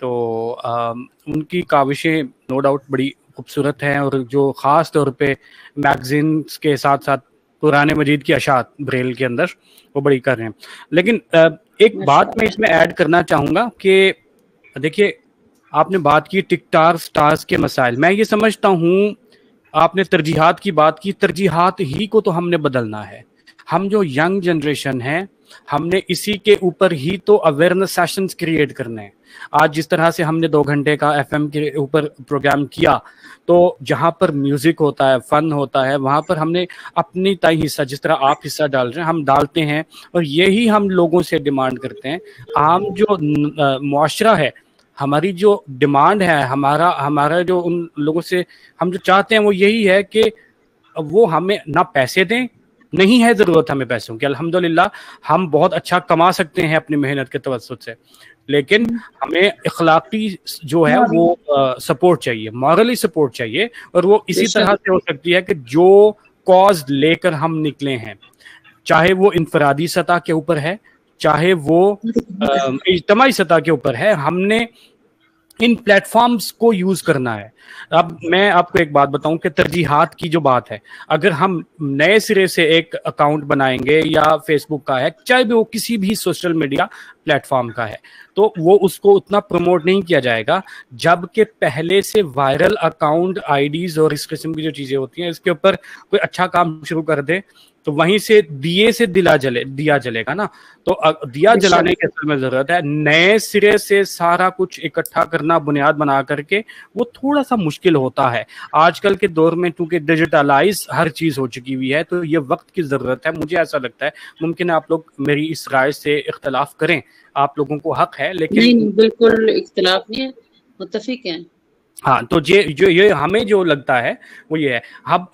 تو ان کی کاوشیں نو ڈاؤٹ بڑی خوبصورت ہیں، اور جو خاص طور پہ میگزینس کے ساتھ ساتھ قرآن مجید کی اشاعت بریل کے اندر وہ بڑی کر رہے ہیں. لیکن ایک بات میں اس میں ایڈ کرنا چاہوں گا کہ دیکھیے، آپ نے بات کی سٹارز کے مسائل. میں یہ سمجھتا ہوں آپ نے ترجیحات کی بات کی، ترجیحات ہی کو تو ہم نے بدلنا ہے. ہم جو ینگ جنریشن ہے، ہم نے اسی کے اوپر ہی تو اویئرنیس سیشنز کریٹ کرنے ہیں. آج جس طرح سے ہم نے 2 گھنٹے کا FM کے اوپر پروگرام کیا، تو جہاں پر میوزک ہوتا ہے، فن ہوتا ہے، وہاں پر ہم نے اپنی تئی حصہ، جس طرح آپ حصہ ڈال رہے ہیں، ہم ڈالتے ہیں، اور یہی ہم لوگوں سے ڈیمانڈ کرتے ہیں. عام جو معاشرہ ہے، हमारी जो डिमांड है, हमारा जो उन लोगों से हम जो चाहते हैं वो यही है कि वो हमें ना पैसे दें, नहीं है ज़रूरत हमें पैसों की, अल्हम्दुलिल्लाह हम बहुत अच्छा कमा सकते हैं अपनी मेहनत के तवस्सुत से, लेकिन हमें इखलाकी जो है वो सपोर्ट चाहिए, मॉरली सपोर्ट चाहिए, और वो इसी तरह से हो सकती है कि जो कॉज लेकर हम निकले हैं, चाहे वो इनफरादी सतह के ऊपर है, चाहे वो इज्तिमाई सतह के ऊपर है, हमने इन प्लेटफॉर्म्स को यूज करना है। अब मैं आपको एक बात बताऊं कि तरजीहात की जो बात है, अगर हम नए सिरे से एक अकाउंट बनाएंगे या फेसबुक का है, चाहे भी वो किसी भी सोशल मीडिया प्लेटफॉर्म का है, तो वो उसको उतना प्रमोट नहीं किया जाएगा जबकि पहले से वायरल अकाउंट, आईडीज और इस किस्म की जो चीजें होती हैं इसके ऊपर कोई अच्छा काम शुरू कर दे, तो वहीं से दिए से दिया जलेगा ना। तो दिया जलाने की असल में जरूरत है, नए सिरे से सारा कुछ इकट्ठा करना, बुनियाद बना करके वो थोड़ा सा मुश्किल होता है। आजकल के दौर में क्योंकि डिजिटलाइज हर चीज हो चुकी हुई है, तो ये वक्त की जरूरत है। मुझे ऐसा लगता है, मुमकिन है आप लोग मेरी इस राय से इख्तलाफ करें, आप लोगों को हक है, लेकिन नहीं, बिल्कुल इख्तलाफ नहीं है, मुत्तफिक हैं। हाँ, तो ये हमें जो लगता है वो ये है,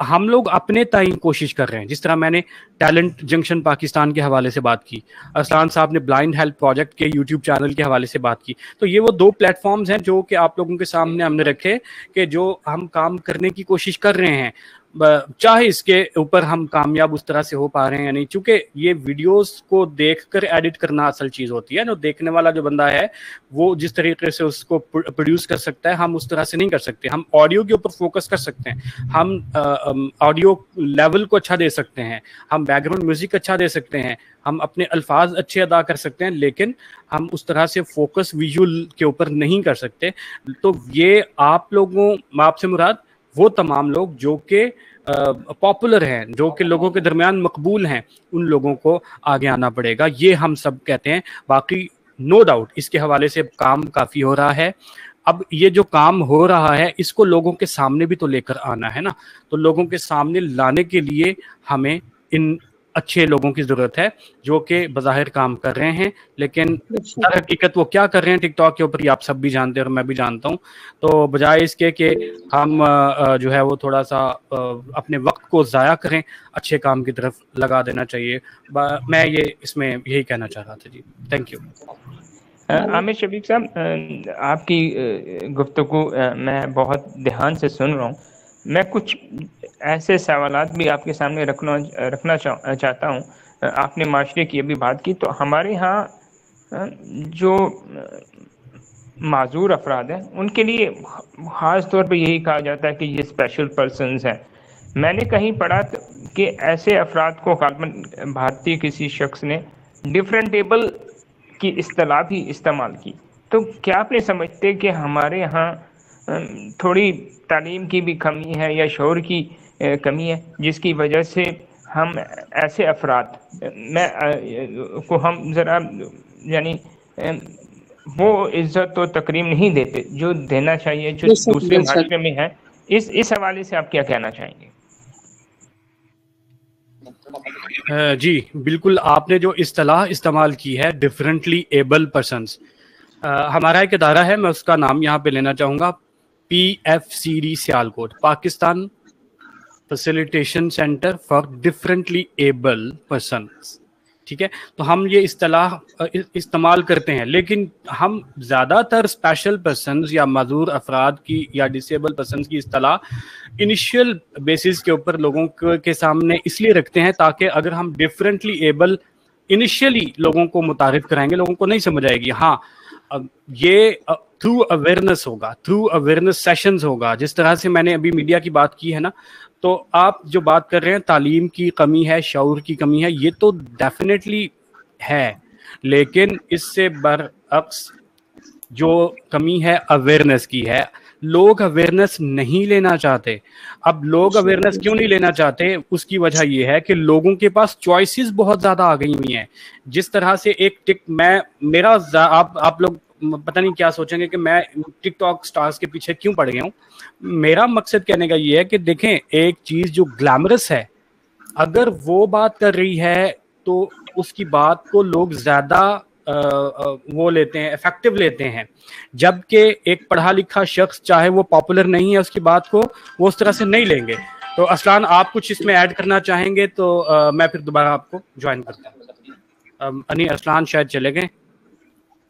हम लोग अपने ताई कोशिश कर रहे हैं। जिस तरह मैंने टैलेंट जंक्शन पाकिस्तान के हवाले से बात की, असलान साहब ने ब्लाइंड हेल्प प्रोजेक्ट के यूट्यूब चैनल के हवाले से बात की, तो ये वो दो प्लेटफॉर्म्स हैं जो कि आप लोगों के सामने हमने रखे कि जो हम काम करने की कोशिश कर रहे हैं, चाहे इसके ऊपर हम कामयाब उस तरह से हो पा रहे हैं या नहीं, चूंकि ये वीडियोस को देखकर एडिट करना असल चीज होती है ना। देखने वाला जो बंदा है वो जिस तरीके से उसको प्रोड्यूस कर सकता है, हम उस तरह से नहीं कर सकते। हम ऑडियो के ऊपर फोकस कर सकते हैं, हम ऑडियो लेवल को अच्छा दे सकते हैं, हम बैकग्राउंड म्यूजिक अच्छा दे सकते हैं, हम अपने अल्फाज अच्छे अदा कर सकते हैं, लेकिन हम उस तरह से फोकस विजुअल के ऊपर नहीं कर सकते। तो ये आप लोगों, आपसे मुराद वो तमाम लोग जो कि पॉपुलर हैं, जो कि लोगों के दरमियान मकबूल हैं, उन लोगों को आगे आना पड़ेगा, ये हम सब कहते हैं। बाकी नो डाउट इसके हवाले से काम काफ़ी हो रहा है। अब ये जो काम हो रहा है इसको लोगों के सामने भी तो लेकर आना है ना। तो लोगों के सामने लाने के लिए हमें इन अच्छे लोगों की ज़रूरत है जो कि बज़ाहिर काम कर रहे हैं, लेकिन दर हकीकत वो क्या कर रहे हैं टिकटॉक के ऊपर, ये आप सब भी जानते हैं और मैं भी जानता हूँ। तो बजाय इसके कि हम जो है वो थोड़ा सा अपने वक्त को ज़ाया करें, अच्छे काम की तरफ लगा देना चाहिए। मैं ये इसमें यही कहना चाह रहा था जी। Thank you. आमिर शफीक साहब, आपकी गुफ्तगू मैं बहुत ध्यान से सुन रहा हूँ। मैं कुछ ऐसे सवालात भी आपके सामने रखना चाहता हूँ। आपने माशरे की अभी बात की, तो हमारे यहाँ जो माजूर अफराद हैं उनके लिए ख़ास तौर पे यही कहा जाता है कि ये स्पेशल पर्सन्स हैं। मैंने कहीं पढ़ा कि ऐसे अफराद को गालिबन भारतीय किसी शख्स ने डिफरेंटेबल की इस्तिलाह भी इस्तेमाल की। तो क्या आप समझते कि हमारे यहाँ थोड़ी तालीम की भी कमी है या शौर की कमी है, जिसकी वजह से हम ऐसे अफराद को हम ज़रा यानी वो इज़्ज़त और तकरीम नहीं देते जो देना चाहिए, जो दूसरे माशरे में है। इस हवाले से आप क्या कहना चाहेंगे? जी बिल्कुल, आपने जो इस्तिलाह इस्तेमाल की है डिफरेंटली एबल पर्सन्स, हमारा एक इदारा है, मैं उसका नाम यहाँ पे लेना चाहूँगा, PFCD Sialkot, Pakistan facilitation centre for differently able persons. ठीक है, तो हम ये इस्तिलाह इस्तेमाल करते हैं, लेकिन हम ज़्यादातर स्पेशल पर्सन्स या माजूर अफराद की या डिसेबल पर्सन्स की इस्तिलाह इनिशियल बेसिस के ऊपर लोगों के सामने इसलिए रखते हैं ताकि अगर हम डिफरेंटली एबल इनिशियली लोगों को मुतारिफ कराएंगे, लोगों को नहीं समझ आएगी। हाँ, ये थ्रू अवेयरनेस होगा, थ्रू अवेयरनेस सेशंस होगा। जिस तरह से मैंने अभी मीडिया की बात की है ना, तो आप जो बात कर रहे हैं तालीम की कमी है, शऊर की कमी है, ये तो डेफिनेटली है, लेकिन इससे बरअक्स जो कमी है अवेयरनेस की है। लोग अवेयरनेस नहीं लेना चाहते। अब लोग अवेयरनेस क्यों नहीं लेना चाहते, उसकी वजह यह है कि लोगों के पास चॉइसेस बहुत ज़्यादा आ गई हुई हैं। जिस तरह से एक आप लोग पता नहीं क्या सोचेंगे कि मैं टिकटॉक स्टार्स के पीछे क्यों पड़ गया हूँ। मेरा मकसद कहने का ये है कि देखें, एक चीज़ जो ग्लैमरस है, अगर वो बात कर रही है तो उसकी बात को लोग ज़्यादा وہ لیتے ہیں, افیکٹو لیتے ہیں, جبکہ ایک پڑھا لکھا شخص چاہے وہ پاپولر نہیں ہے اس کی بات کو وہ اس طرح سے نہیں لیں گے. تو اسلان آپ کچھ اس میں ایڈ کرنا چاہیں گے تو میں پھر دوبارہ آپ کو جوائن کرتا ہوں. انھی اسلان شاید چلے گئے,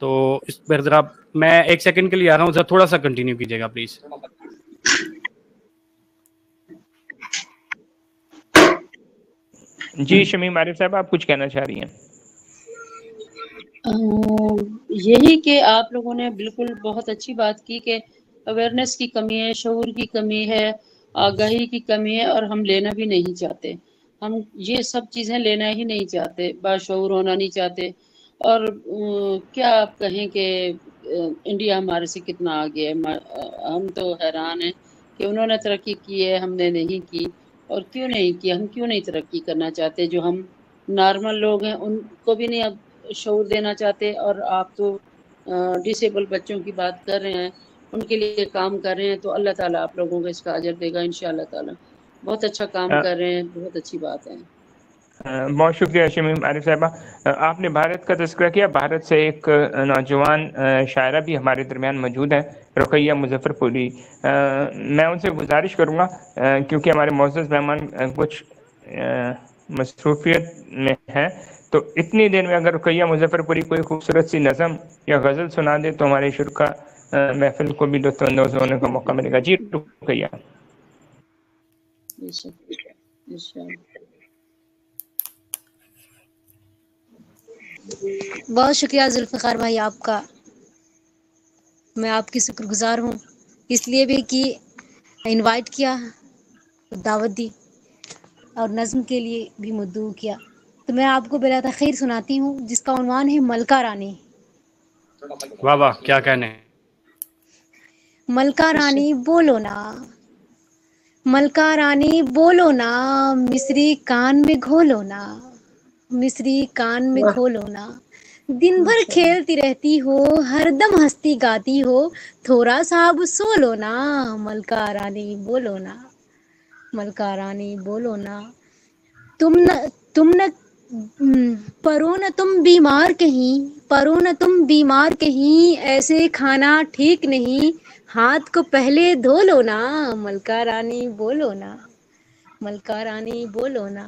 تو اس پر ذرا میں 1 سیکنڈ کے لیے آ رہا ہوں, ذرا تھوڑا سا کنٹینیو کیجیے گا پلیز. جی شمیم عارف صاحب آپ کچھ کہنا چاہ رہی ہیں؟ یہی کہ آپ لوگوں نے بالکل بہت اچھی بات کی کہ اویئرنیس کی کمی ہے, شعور کی کمی ہے, آگاہی کی کمی ہے, اور ہم لینا بھی نہیں چاہتے. ہم یہ سب چیزیں لینا ہی نہیں چاہتے, باشعور ہونا نہیں چاہتے. اور کیا آپ کہیں کہ انڈیا ہمارے سے کتنا آگے ہے. ہم تو حیران ہیں کہ انہوں نے ترقی کی ہے, ہم نے نہیں کی. اور کیوں نہیں کی, ہم کیوں نہیں ترقی کرنا چاہتے؟ جو ہم نارمل لوگ ہیں ان کو بھی نہیں اب شعور دینا چاہتے. اور آپ تو ڈسیبل بچوں کی بات کر رہے ہیں, ان کے لیے کام کر رہے ہیں, تو اللہ تعالیٰ آپ لوگوں کو اس کا اجر دے گا انشاءاللہ تعالیٰ. بہت اچھا کام کر رہے ہیں, بہت اچھی بات ہے. بہت شکریہ شمیم عارف صاحبہ. آپ نے بھارت کا تذکرہ کیا. بھارت سے ایک نوجوان شاعرہ بھی ہمارے درمیان موجود ہیں, رقیہ مظفر پوری. میں ان سے گزارش کروں گا کیونکہ ہمارے معزز مہمان کچھ مصروفیت میں ہیں, تو اتنی دیر میں اگر رقیہ مظفر پوری کوئی خوبصورت سی نظم یا غزل سنا دے تو ہمارے شرکا محفل کو بھی لطف اندوز ہونے کا موقع ملے گا. جی رقیہ. بہت شکریہ ذوالفقار بھائی آپ کا. میں آپ کی شکر گزار ہوں اس لیے بھی کہ انوائٹ کیا, دعوت دی, اور نظم کے لیے بھی مدعو کیا. تو میں آپ کو بلا تاخیر سناتی ہوں جس کا عنوان ہے ملکہ رانی. واہ واہ, کیا کہنے ہیں. ملکہ رانی بولو نا, ملکہ رانی بولو نا, مصری کان میں گھولو نا, مصری کان میں گھولو نا. دن بھر کھیلتی رہتی ہو, ہر دم ہنستی گاتی ہو, تھوڑا سا اب سو لو نا, ملکہ رانی بولو نا, ملکہ رانی بولو نا. تم نہ پرو نہ تم بیمار کہیں, پرو نہ تم بیمار کہیں, ایسے کھانا ٹھیک نہیں, ہاتھ کو پہلے دھو لو نا, ملکہ رانی بولو نا, ملکہ رانی بولو نا.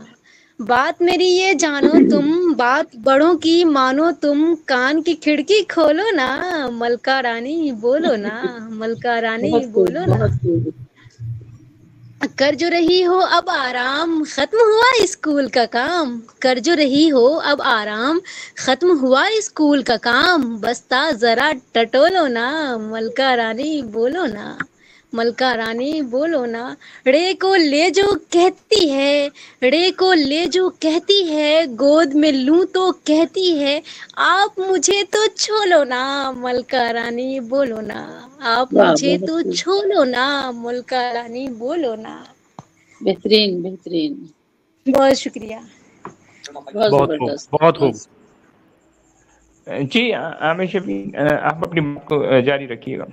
بات میری یہ جانو تم, بات بڑوں کی مانو تم, کان کی کھڑکی کھولو نا, ملکہ رانی بولو نا, ملکہ رانی بولو نا. کر جو رہی ہو اب آرام, ختم ہوا اسکول کا کام, کر جو رہی ہو اب آرام, ختم ہوا اسکول کا کام, بستہ ذرا ٹٹولو نا, ملکہ رانی بولو نا, ملکہ رانی بولو نا. رے کو لے جو کہتی ہے, رے کو لے جو کہتی ہے, گود میں لوں تو کہتی ہے, آپ مجھے تو چھولو نا, ملکہ رانی بولو نا, آپ مجھے تو چھولو نا, ملکہ رانی بولو نا. بہترین بہترین. بہت شکریہ. بہت خوب, بہت خوب. جی عامر شفیق آپ اپنی بات کو جاری رکھیے گا.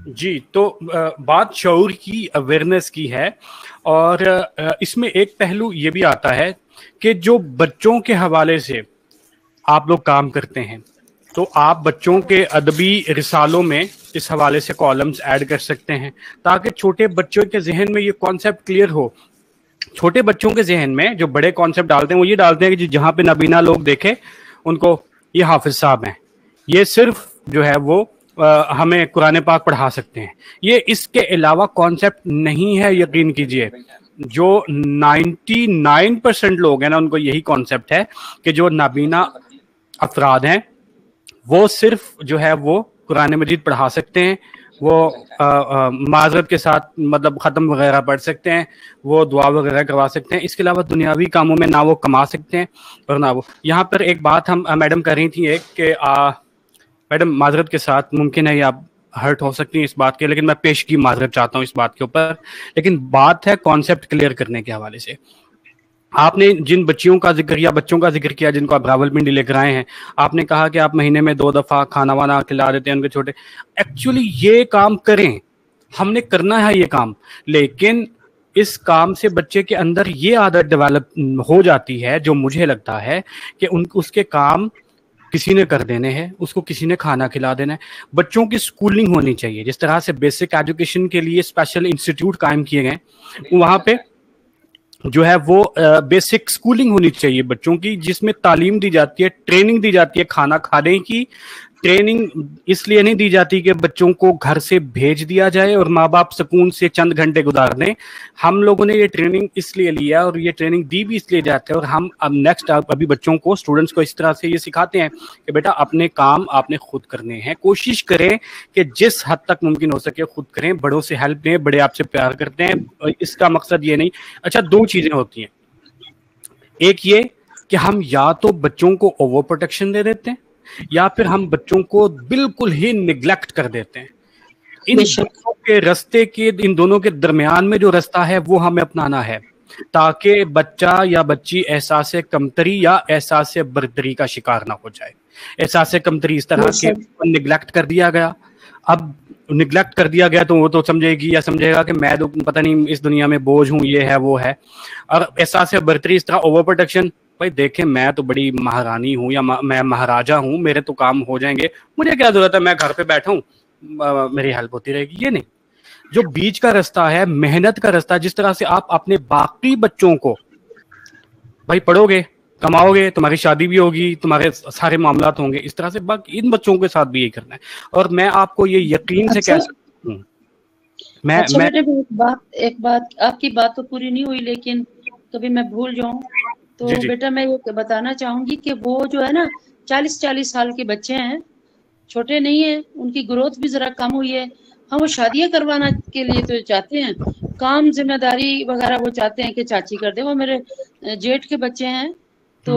جی, تو بات شعور کی, اویئرنیس کی ہے, اور اس میں ایک پہلو یہ بھی آتا ہے کہ جو بچوں کے حوالے سے آپ لوگ کام کرتے ہیں, تو آپ بچوں کے ادبی رسالوں میں اس حوالے سے کالمز ایڈ کر سکتے ہیں تاکہ چھوٹے بچوں کے ذہن میں یہ کانسیپٹ کلیئر ہو. چھوٹے بچوں کے ذہن میں جو بڑے کانسیپٹ ڈالتے ہیں وہ یہ ڈالتے ہیں کہ جہاں پہ نابینا لوگ دیکھے ان کو یہ حافظ صاحب ہیں, یہ صرف جو ہے وہ ہمیں قرآن پاک پڑھا سکتے ہیں. یہ اس کے علاوہ کانسیپٹ نہیں ہے. یقین کیجئے جو 99% لوگ ہیں نا, ان کو یہی کانسیپٹ ہے کہ جو نابینا افراد ہیں وہ صرف جو ہے وہ قرآن مجید پڑھا سکتے ہیں, وہ معذرت کے ساتھ مطلب ختم وغیرہ پڑھ سکتے ہیں, وہ دعا وغیرہ کروا سکتے ہیں. اس کے علاوہ دنیاوی کاموں میں نہ وہ کما سکتے ہیں اور نہ وہ. یہاں پر ایک بات ہم میڈم کر رہی تھیں ایک کہ میڈم معذرت کے ساتھ ممکن ہے یہ آپ ہرٹ ہو سکتی ہیں اس بات کے, لیکن میں پیشگی معذرت چاہتا ہوں اس بات کے اوپر. لیکن بات ہے کانسیپٹ کلیئر کرنے کے حوالے سے. آپ نے جن بچیوں کا ذکر یا بچوں کا ذکر کیا جن کو آپ راولپنڈی لے کر آئے ہیں, آپ نے کہا کہ آپ مہینے میں 2 دفعہ کھانا وانا کھلا دیتے ہیں ان کے چھوٹے. ایکچولی یہ کام کریں, ہم نے کرنا ہے یہ کام, لیکن اس کام سے بچے کے اندر یہ عادت ڈیولپ ہو جاتی ہے جو مجھے لگتا ہے کہ اس کے کام किसी ने कर देने हैं, उसको किसी ने खाना खिला देना है। बच्चों की स्कूलिंग होनी चाहिए, जिस तरह से बेसिक एजुकेशन के लिए स्पेशल इंस्टीट्यूट कायम किए गए, वहाँ पे जो है वो बेसिक स्कूलिंग होनी चाहिए बच्चों की, जिसमें तालीम दी जाती है, ट्रेनिंग दी जाती है, खाना खाने की ट्रेनिंग इसलिए नहीं दी जाती कि बच्चों को घर से भेज दिया जाए और माँ बाप सुकून से चंद घंटे गुजार दें। हम लोगों ने ये ट्रेनिंग इसलिए लिया और ये ट्रेनिंग दी भी इसलिए जाते हैं, और हम अब नेक्स्ट अभी बच्चों को, स्टूडेंट्स को इस तरह से ये सिखाते हैं कि बेटा अपने काम आपने खुद करने हैं, कोशिश करें कि जिस हद तक मुमकिन हो सके खुद करें, बड़ों से हेल्प लें, बड़े आपसे प्यार करते हैं। इसका मकसद ये नहीं, अच्छा दो चीजें होती हैं, एक ये कि हम या तो बच्चों को ओवर प्रोटेक्शन दे देते हैं या फिर हम बच्चों को बिल्कुल ही निगलेक्ट कर देते हैं। इन दोनों के रास्ते के, इन दोनों के दरमियान में जो रास्ता है वो हमें अपनाना है, ताकि बच्चा या बच्ची एहसास कमतरी या एहसास बर्दरी का शिकार ना हो जाए। एहसास कमतरी इस तरह के निगलेक्ट कर दिया गया, अब निगलेक्ट कर दिया गया तो वो तो समझेगी या समझेगा कि मैं तो पता नहीं इस दुनिया में बोझ हूँ, ये है वो है। और एहसास बर्दरी इस तरह ओवर प्रोटेक्शन, भाई देखें मैं तो बड़ी महारानी हूँ या मैं महाराजा हूँ, मेरे तो काम हो जाएंगे, मुझे क्या जरूरत है, मैं घर पे बैठा हूँ, मेरी हेल्प होती रहेगी। ये नहीं, जो बीच का रास्ता है, मेहनत का रास्ता, जिस तरह से आप अपने बाकी बच्चों को, भाई पढ़ोगे, कमाओगे, तुम्हारी शादी भी होगी, तुम्हारे सारे मामलात होंगे, इस तरह से बाकी इन बच्चों के साथ भी यही करना है। और मैं आपको ये यकीन से कह सकता हूँ, एक बात आपकी बात तो पूरी नहीं हुई, लेकिन कभी मैं भूल जाऊं तो जी। बेटा मैं ये बताना चाहूंगी कि वो जो है ना 40-40 साल के बच्चे हैं, छोटे नहीं है, उनकी ग्रोथ भी जरा कम हुई है। हम वो शादियां करवाना के लिए तो चाहते हैं, काम जिम्मेदारी वगैरह वो चाहते हैं कि चाची कर दे। वो मेरे जेठ के बच्चे हैं, तो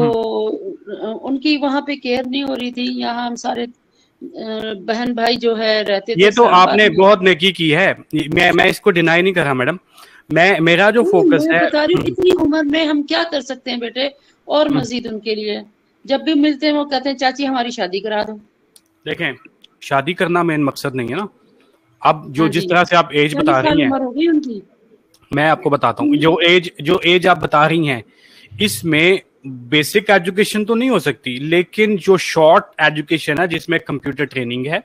उनकी वहां पे केयर नहीं हो रही थी। यहाँ हम सारे बहन भाई जो है रहते थे। ये तो आपने बहुत नेकी की है, मैं इसको डिनाई नहीं कर रहा मैडम। मेरा जो फोकस है, बता रही हूँ इतनी उम्र में हम क्या कर सकते हैं बेटे, और मजीद उनके लिए जब भी मिलते हैं वो कहते हैं चाची हमारी शादी करा दो। देखें, शादी करना मेन मकसद नहीं है ना। अब जो जिस तरह से आप एज बता रही हैं, उनकी मैं आपको बताता हूँ, जो एज आप बता रही हैं, इसमें बेसिक एजुकेशन तो नहीं हो सकती, लेकिन जो शॉर्ट एजुकेशन है, जिसमें कंप्यूटर ट्रेनिंग है,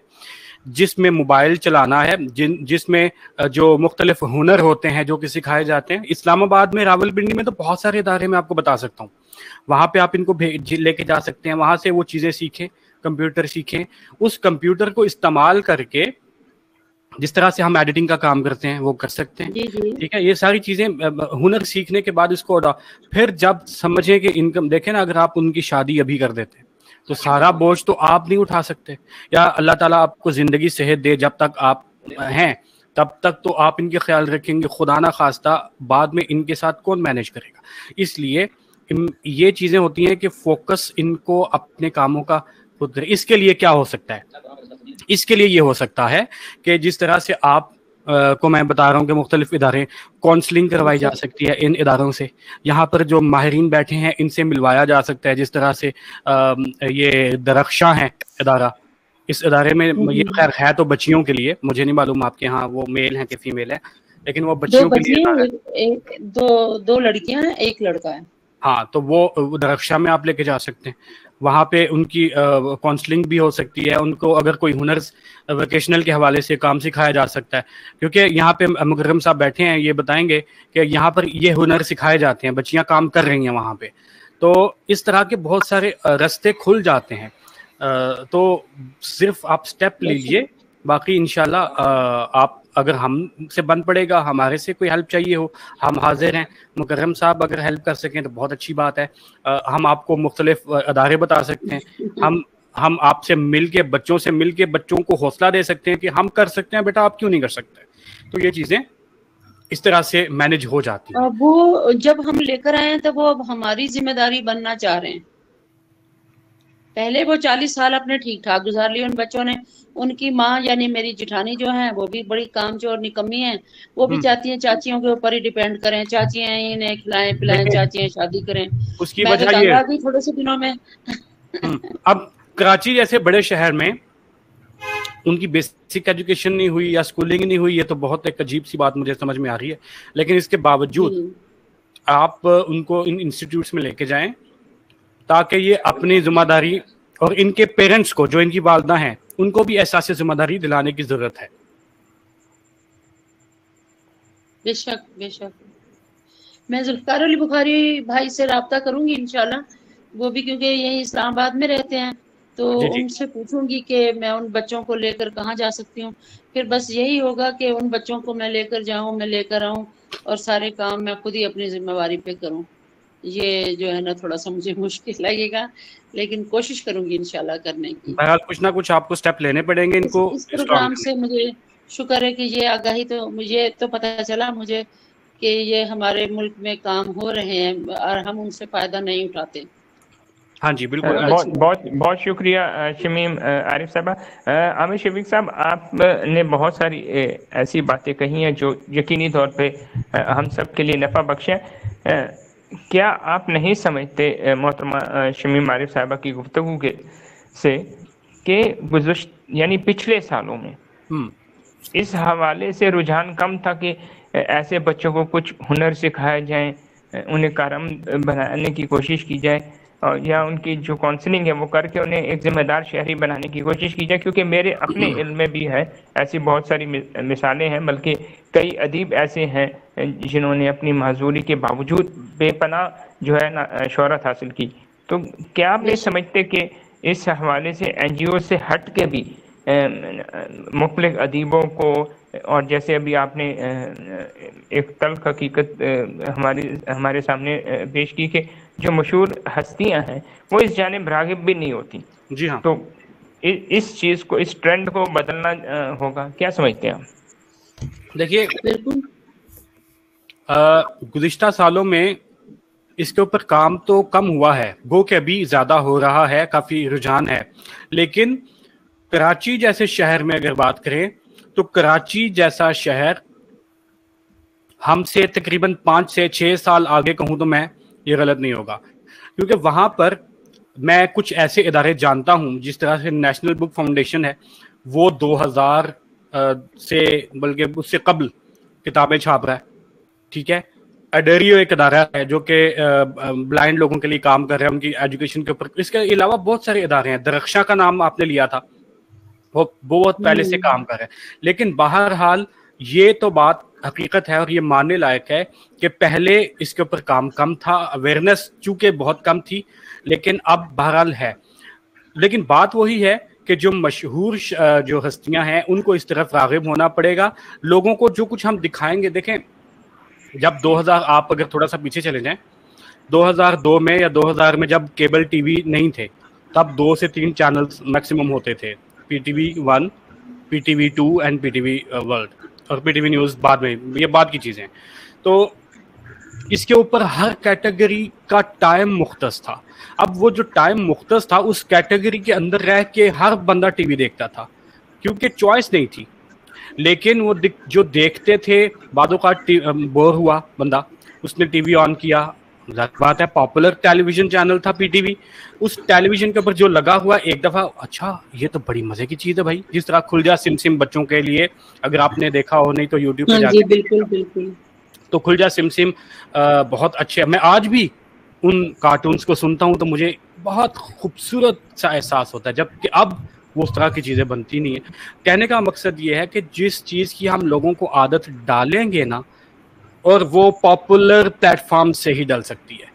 जिसमें मोबाइल चलाना है, जिसमें जो मुख्तलिफ हुनर होते हैं जो कि सिखाए जाते हैं। इस्लामाबाद में, रावलपिंडी में तो बहुत सारे इदारे में आपको बता सकता हूँ, वहाँ पे आप इनको लेके जा सकते हैं, वहाँ से वो चीज़ें सीखें, कंप्यूटर सीखें, उस कंप्यूटर को इस्तेमाल करके जिस तरह से हम एडिटिंग का काम करते हैं वो कर सकते हैं। ठीक है, ये सारी चीज़ें हुनर सीखने के बाद इसको फिर जब समझें कि इनकम, देखें ना, अगर आप उनकी शादी अभी कर देते हैं तो सारा बोझ तो आप नहीं उठा सकते, या अल्लाह ताला आपको ज़िंदगी सेहत दे, जब तक आप हैं तब तक तो आप इनके ख्याल रखेंगे, खुदा ना खास्ता बाद में इनके साथ कौन मैनेज करेगा। इसलिए ये चीज़ें होती हैं कि फोकस इनको अपने कामों का खुद। इसके लिए क्या हो सकता है, इसके लिए ये हो सकता है कि जिस तरह से आप को मैं बता रहा हूँ कि मुख्तलिफ इदारे, काउंसलिंग करवाई जा सकती है इन इदारों से, यहाँ पर जो माहिरीन बैठे हैं इनसे मिलवाया जा सकता है। जिस तरह से ये दरख्शां है इदारा, इस इदारे में ये खैर है तो बच्चियों के लिए, मुझे नहीं मालूम आपके यहाँ वो मेल है कि फीमेल है, लेकिन वो बच्चियों के लिए दो लड़कियां हैं, एक लड़का है। हाँ, तो वो दरख्शां में आप लेके जा सकते हैं, वहाँ पे उनकी काउंसलिंग भी हो सकती है। उनको अगर कोई हुनर वोकेशनल के हवाले से काम सिखाया जा सकता है, क्योंकि यहाँ पे मुकर्रम साहब बैठे हैं, ये बताएंगे कि यहाँ पर ये हुनर सिखाए जाते हैं, बच्चियाँ काम कर रही हैं वहाँ पे। तो इस तरह के बहुत सारे रास्ते खुल जाते हैं। तो सिर्फ आप स्टेप लीजिए, बाकी इंशाल्लाह आप, अगर हमसे बन पड़ेगा, हमारे से कोई हेल्प चाहिए हो, हम हाजिर हैं। मुकर्रम साहब अगर हेल्प कर सकें तो बहुत अच्छी बात है। हम आपको मुख्तलिफ अदारे बता सकते हैं, हम आपसे मिल के, बच्चों से मिल के बच्चों को हौसला दे सकते हैं कि हम कर सकते हैं, बेटा आप क्यों नहीं कर सकते। तो ये चीज़ें इस तरह से मैनेज हो जाती है। वो जब हम लेकर आए हैं तो वो अब हमारी जिम्मेदारी बनना चाह रहे हैं। पहले वो 40 साल अपने ठीक ठाक गुजार लिए उन बच्चों ने। उनकी माँ यानी मेरी जिठानी जो है वो भी बड़ी कामचोर निकम्मी है, वो भी चाहती हैं चाचियों के ऊपर ही डिपेंड करें, चाचियां इन्हें खिलाएं पिलाएं, चाचियां शादी करें। उसकी वजह ये है थोड़े से दिनों में अब कराची जैसे बड़े शहर में उनकी बेसिक एजुकेशन नहीं हुई या स्कूलिंग नहीं हुई, ये तो बहुत एक अजीब सी बात मुझे समझ में आ रही है। लेकिन इसके बावजूद आप उनको इन इंस्टीट्यूट्स में लेके जाएं ताकि ये अपनी जिम्मेदारी اور ان کے پیرنٹس کو جو ان کی والدہ ہیں ان کو بھی احساس ذمہ داری دلانے کی ضرورت ہے. بے شک بے شک. میں ذوالفقار علی بخاری بھائی سے رابطہ کروں گی انشاءاللہ، وہ بھی کیونکہ یہی اسلام آباد میں رہتے ہیں، تو جی ان سے پوچھوں گی کہ میں ان بچوں کو لے کر کہاں جا سکتی ہوں. پھر بس یہی ہوگا کہ ان بچوں کو میں لے کر جاؤں، میں لے کر آؤں، اور سارے کام میں خود ہی اپنی ذمہ داری پہ کروں. یہ جو ہے نا تھوڑا سا مجھے مشکل لگے گا، لیکن کوشش کروں گی انشاءاللہ کرنے کی. بہرحال کچھ نہ کچھ آپ کو سٹیپ لینے پڑیں گے ان کو اس اسٹرانگ پروگرام سے مجھے شکر ہے کہ یہ آگاہی تو مجھے تو پتہ چلا مجھے کہ یہ ہمارے ملک میں کام ہو رہے ہیں اور ہم ان سے فائدہ نہیں اٹھاتے. ہاں جی بالکل. بہت بہت بہت شکریہ شمیم عارف صاحبہ. عامر شفیق صاحب، آپ نے بہت ساری ایسی باتیں کہی ہیں جو یقینی طور پہ ہم سب کے لیے نفع بخش ہیں. کیا آپ نہیں سمجھتے محترمہ شمیم عارف صاحبہ کی گفتگو کے سے کہ یعنی پچھلے سالوں میں اس حوالے سے رجحان کم تھا کہ ایسے بچوں کو کچھ ہنر سکھایا جائیں، انہیں کارآمد بنانے کی کوشش کی جائے، یا ان کی جو کاؤنسلنگ ہے وہ کر کے انہیں ایک ذمہ دار شہری بنانے کی کوشش کی جائے؟ کیونکہ میرے اپنے علم میں بھی ہے ایسی بہت ساری مثالیں ہیں، بلکہ کئی ادیب ایسے ہیں جنہوں نے اپنی معذوری کے باوجود بے پناہ جو ہے نا شہرت حاصل کی. تو کیا آپ نہیں سمجھتے کہ اس حوالے سے این جی او سے ہٹ کے بھی مختلف ادیبوں کو، اور جیسے ابھی آپ نے ایک تلخ حقیقت ہمارے سامنے پیش کی کہ جو مشہور ہستیاں ہیں وہ اس جانب راغب بھی نہیں ہوتی، جی ہاں، تو اس چیز کو، اس ٹرینڈ کو بدلنا ہوگا، کیا سمجھتے ہیں آپ؟ دیکھیے بالکل گزشتہ سالوں میں اس کے اوپر کام تو کم ہوا ہے، گو کہ ابھی زیادہ ہو رہا ہے، کافی رجحان ہے. لیکن کراچی جیسے شہر میں اگر بات کریں تو کراچی جیسا شہر ہم سے تقریباً 5 سے 6 سال آگے کہوں تو میں یہ غلط نہیں ہوگا، کیونکہ وہاں پر میں کچھ ایسے ادارے جانتا ہوں، جس طرح سے نیشنل بک فاؤنڈیشن ہے، وہ 2000 سے بلکہ اس سے قبل کتابیں چھاپ رہا ہے. ٹھیک ہے. ایڈریو ایک ادارہ ہے جو کہ بلائنڈ لوگوں کے لیے کام کر رہے ہیں، ان کی ایجوکیشن کے اوپر. اس کے علاوہ بہت سارے ادارے ہیں، درخشاں کا نام آپ نے لیا تھا، وہ بہت پہلے سے کام کر رہے ہیں. لیکن بہرحال یہ تو بات حقیقت ہے اور یہ ماننے لائق ہے کہ پہلے اس کے اوپر کام کم تھا، اویئرنیس چونکہ بہت کم تھی، لیکن اب بہرحال ہے. لیکن بات وہی ہے کہ جو مشہور جو ہستیاں ہیں ان کو اس طرف راغب ہونا پڑے گا. لوگوں کو جو کچھ ہم دکھائیں گے، دیکھیں جب 2000 آپ اگر تھوڑا سا پیچھے چلے جائیں، 2002 میں یا 2000 میں جب کیبل ٹی وی نہیں تھے، تب 2 سے 3 چینلز میکسیمم ہوتے تھے، P T V 1، P T V 2 and P T V world, اور پی ٹی وی نیوز بعد میں، یہ بعد کی چیزیں. تو اس کے اوپر ہر کیٹیگری کا ٹائم مختص تھا. اب وہ جو ٹائم مختص تھا اس کیٹیگری کے اندر رہ کے ہر بندہ ٹی وی دیکھتا تھا، کیونکہ چوائس نہیں تھی. لیکن وہ جو دیکھتے تھے، بعد اوقات بور ہوا بندہ، اس نے ٹی وی آن کیا، بات ہے پاپولر ٹیلی ویژن چینل تھا پی ٹی وی، اس ٹیلی ویژن کے اوپر جو لگا ہوا ایک دفعہ، اچھا یہ تو بڑی مزے کی چیز ہے بھائی. جس طرح کھل جا سم سم بچوں کے لیے، اگر آپ نے دیکھا ہو، نہیں تو یوٹیوب پہ جا کے بالکل بالکل. تو کھل جا سم سم بہت اچھے. میں آج بھی ان کارٹونز کو سنتا ہوں تو مجھے بہت خوبصورت سا احساس ہوتا ہے، جبکہ اب وہ اس طرح کی چیزیں بنتی نہیں ہیں. کہنے کا مقصد یہ ہے کہ جس چیز کی ہم لوگوں کو عادت ڈالیں گے نا، اور وہ پاپولر پلیٹ فارم سے ہی ڈل سکتی ہے،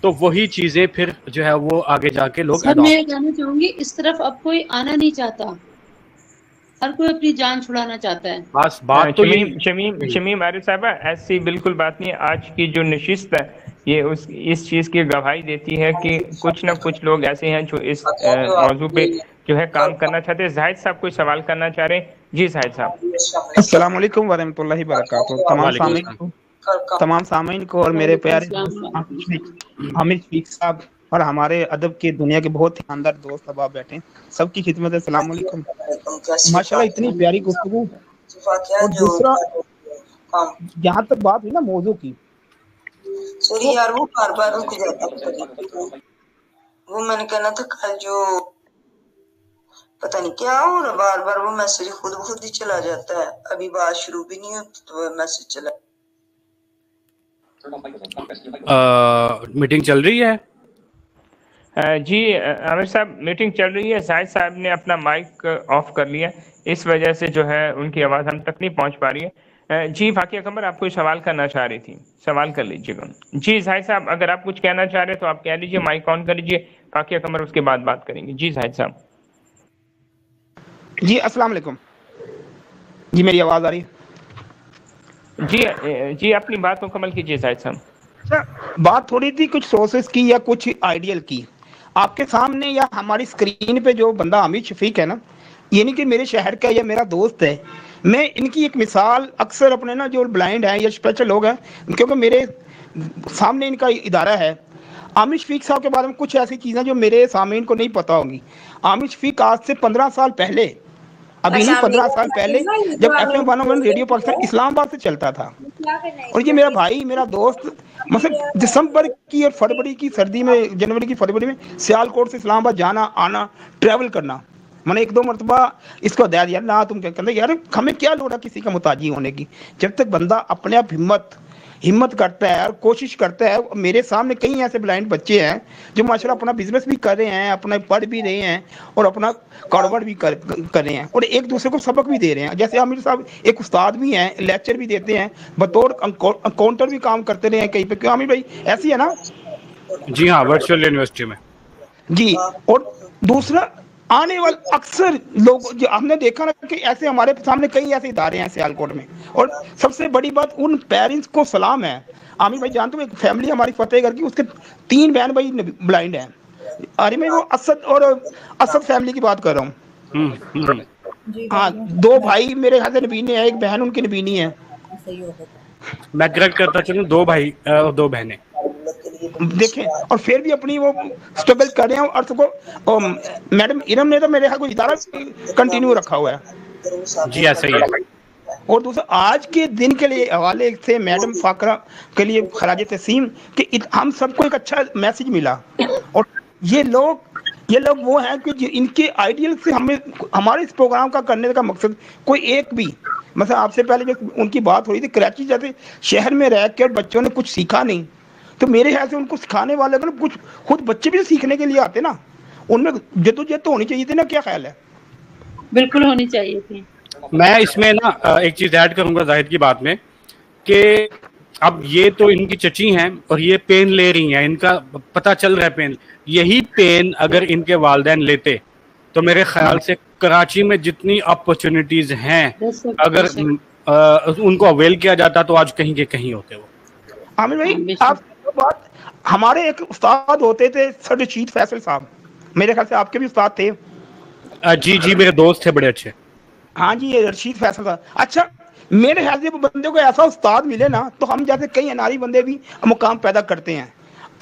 تو وہی چیزیں پھر جو ہے وہ آگے جا کے لوگ سر میں کہنا چاہوں گی اس طرف اب کوئی آنا نہیں چاہتا، ہر کوئی اپنی جان چھڑانا چاہتا ہے. بس بات تو شمیم عارف صاحبہ ایسی بالکل بات نہیں ہے. آج کی جو نشست ہے یہ اس چیز کی گواہی دیتی ہے کہ کچھ نہ کچھ لوگ ایسے ہیں جو اس موضوع پہ جو ہے کام کرنا چاہتے ہیں. زاہد صاحب کوئی سوال کرنا چاہ رہے ہیں؟ جی زاہد صاحب. السلام علیکم ورحمۃ اللہ وبرکاتہ. تمام سامعین کو اور میرے پیارے حامد شفیق صاحب اور ہمارے ادب کی دنیا کے بہت شاندار دوست اب آپ بیٹھے سب کی خدمت ہے. السلام علیکم. ماشاءاللہ اتنی پیاری گفتگو. اور دوسرا جہاں تک بات ہوئی نا موضوع کی، سوری یار وہ بار بار رک جاتا، وہ میں نے کہنا تھا کل جو پتہ نہیں کیا ہو رہا، بار بار وہ میسج خود ہی چلا جاتا ہے. ابھی بات شروع بھی نہیں ہوتی تو وہ میسج چلا. میٹنگ چل رہی ہے. जी आमिर साहब, मीटिंग चल रही है, जाहिद साहब ने अपना माइक ऑफ कर लिया, इस वजह से जो है उनकी आवाज़ हम तक नहीं पहुंच पा रही है। जी फाकिया कमर, आप कोई सवाल करना चाह रही थी, सवाल कर लीजिएगा। जी जाहिद साहब, अगर आप कुछ कहना चाह रहे तो आप कह लीजिए, माइक ऑन कर लीजिए, फाकिया कमर उसके बाद बात करेंगे। जी जाहिद साहब। जी अस्सलाम वालेकुम। जी मेरी आवाज़ आ रही है? जी अपनी बात मुकम्मल कीजिए जाहिद साहब। बात थोड़ी थी कुछ सोर्सेज की या कुछ आइडियल की। आपके सामने या हमारी स्क्रीन पे जो बंदा हामिद शफीक है ना, ये नहीं कि मेरे शहर का या मेरा दोस्त है, मैं इनकी एक मिसाल अक्सर अपने ना जो ब्लाइंड हैं या स्पेशल लोग हैं, क्योंकि मेरे सामने इनका इदारा है। हामिद शफीक साहब के बारे में कुछ ऐसी चीज़ें जो मेरे सामने इनको नहीं पता होंगी। हामिद शफीक आज से 15 साल पहले, अभी नहीं 15 साल पहले, जब FM 101 रेडियो पाकिस्तान इस्लामाबाद से चलता था, और ये मेरा भाई मेरा दोस्त, मतलब दिसंबर की और फरवरी की सर्दी में, जनवरी की फरवरी में सियालकोट से इस्लामाबाद जाना आना, ट्रैवल करना, मैंने 1-2 मरतबा इसको दे दिया ना, तुम क्या कहते यार हमें क्या लोड़ है किसी का मुताजी होने की, जब तक बंदा अपने आप हिम्मत करता है और कोशिश करता है। मेरे सामने कई ऐसे ब्लाइंड बच्चे हैं जो माशाल्लाह अपना बिजनेस भी कर रहे हैं, अपना पढ़ भी रहे हैं और अपना कारोबार भी कर रहे हैं, और एक दूसरे को सबक भी दे रहे हैं। जैसे आमिर साहब एक उस्ताद भी हैं, लेक्चर भी देते हैं, बतौर अकाउंटर भी काम करते रहे हैं कहीं पे। क्यों आमिर भाई, ऐसी है ना? जी हाँ, वर्चुअल यूनिवर्सिटी में। जी, और दूसरा आने वाले अक्सर लोग जो हमने देखा ना कि ऐसे हमारे सामने कई ऐसे इदारे हैं सियालकोट में, और सबसे बड़ी बात उन पेरेंट्स को सलाम है। आमिर भाई जानते हो एक फैमिली हमारी फतेहगढ़ की, उसके 3 बहन भाई ब्लाइंड हैं। अरे मैं वो असद फैमिली की बात कर रहा हूँ। हाँ, 2 भाई मेरे ख्याल से नबीनी है, एक बहन उनकी नबीनी है। मैं करेक्ट करता चलूं, 2 भाई और 2 बहनें देखें, और फिर भी अपनी वो स्ट्रगल कर रहे हैं। और सबको मैडम इरम ने तो मेरे यहाँ कोई इदारा कंटिन्यू रखा हुआ है। जी ऐसा ही है। और दूसरा आज के दिन के लिए हवाले से मैडम फाकरा के लिए खराज तस्लीम कि हम सबको एक अच्छा मैसेज मिला, और ये लोग वो हैं कि इनके आइडियल से हमें हमारे इस प्रोग्राम का करने का मकसद कोई एक भी, मतलब आपसे पहले जो उनकी बात हो रही थी कराची जैसे शहर में रह कर बच्चों ने कुछ सीखा नहीं, तो मेरे ख्याल से उनको सिखाने वाले को कुछ खुद बच्चे भी सीखने के लिए आते ना, उनमें जद्दोजहद तो होनी चाहिए थी ना। क्या ख्याल है? बिल्कुल होनी चाहिए थी। मैं इसमें ना एक चीज ऐड करूंगा जाहिद की बात में कि अब ये तो इनकी चची हैं और ये पेन ले रही हैं, इनका पता चल रहा है पेन, यही पेन अगर इनके वालिदैन लेते तो मेरे ख्याल से कराची में जितनी अपॉर्चुनिटीज हैं अगर उनको अवेल किया जाता तो आज कहीं के कहीं होते वो। आमिर भाई आप बात, हमारे एक उस्ताद होते थे सर रशीद फैसल साहब, मेरे ख्याल से आपके भी उस्ताद थे। जी मेरे दोस्त थे बड़े अच्छे। हाँ जी, ये रशीद फैसल साहब। अच्छा, मेरे ख्याल से बंदे को ऐसा उस्ताद मिले ना तो हम जैसे कई अनारी बंदे भी मुकाम पैदा करते हैं।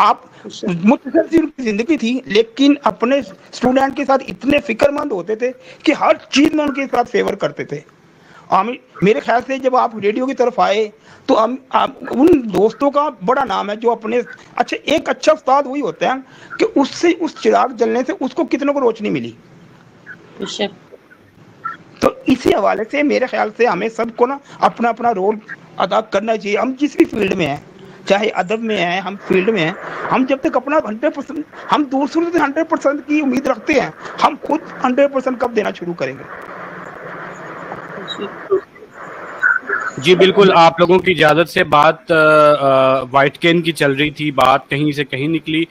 आप मुख्तसर सी उनकी जिंदगी थी, लेकिन अपने स्टूडेंट के साथ इतने फिक्रमंद होते थे कि हर चीज में उनके साथ फेवर करते थे। मेरे ख्याल से जब आप रेडियो की तरफ आए तो उन दोस्तों का बड़ा नाम है जो अपने एक अच्छा उस्ताद वही होता है कि उससे उस चिराग जलने से उसको कितनों को रोशनी मिली। तो इसी हवाले से मेरे ख्याल से हमें सबको ना अपना अपना रोल अदा करना चाहिए। हम जिस भी फील्ड में हैं, चाहे अदब में है, हम फील्ड में हैं, हम जब तक अपना 100%, हम दूसरों से 100% की उम्मीद रखते हैं, हम खुद 100% कब देना शुरू करेंगे? जी बिल्कुल, आप लोगों की इजाज़त से बात वाइट केन की चल रही थी, बात कहीं से कहीं निकली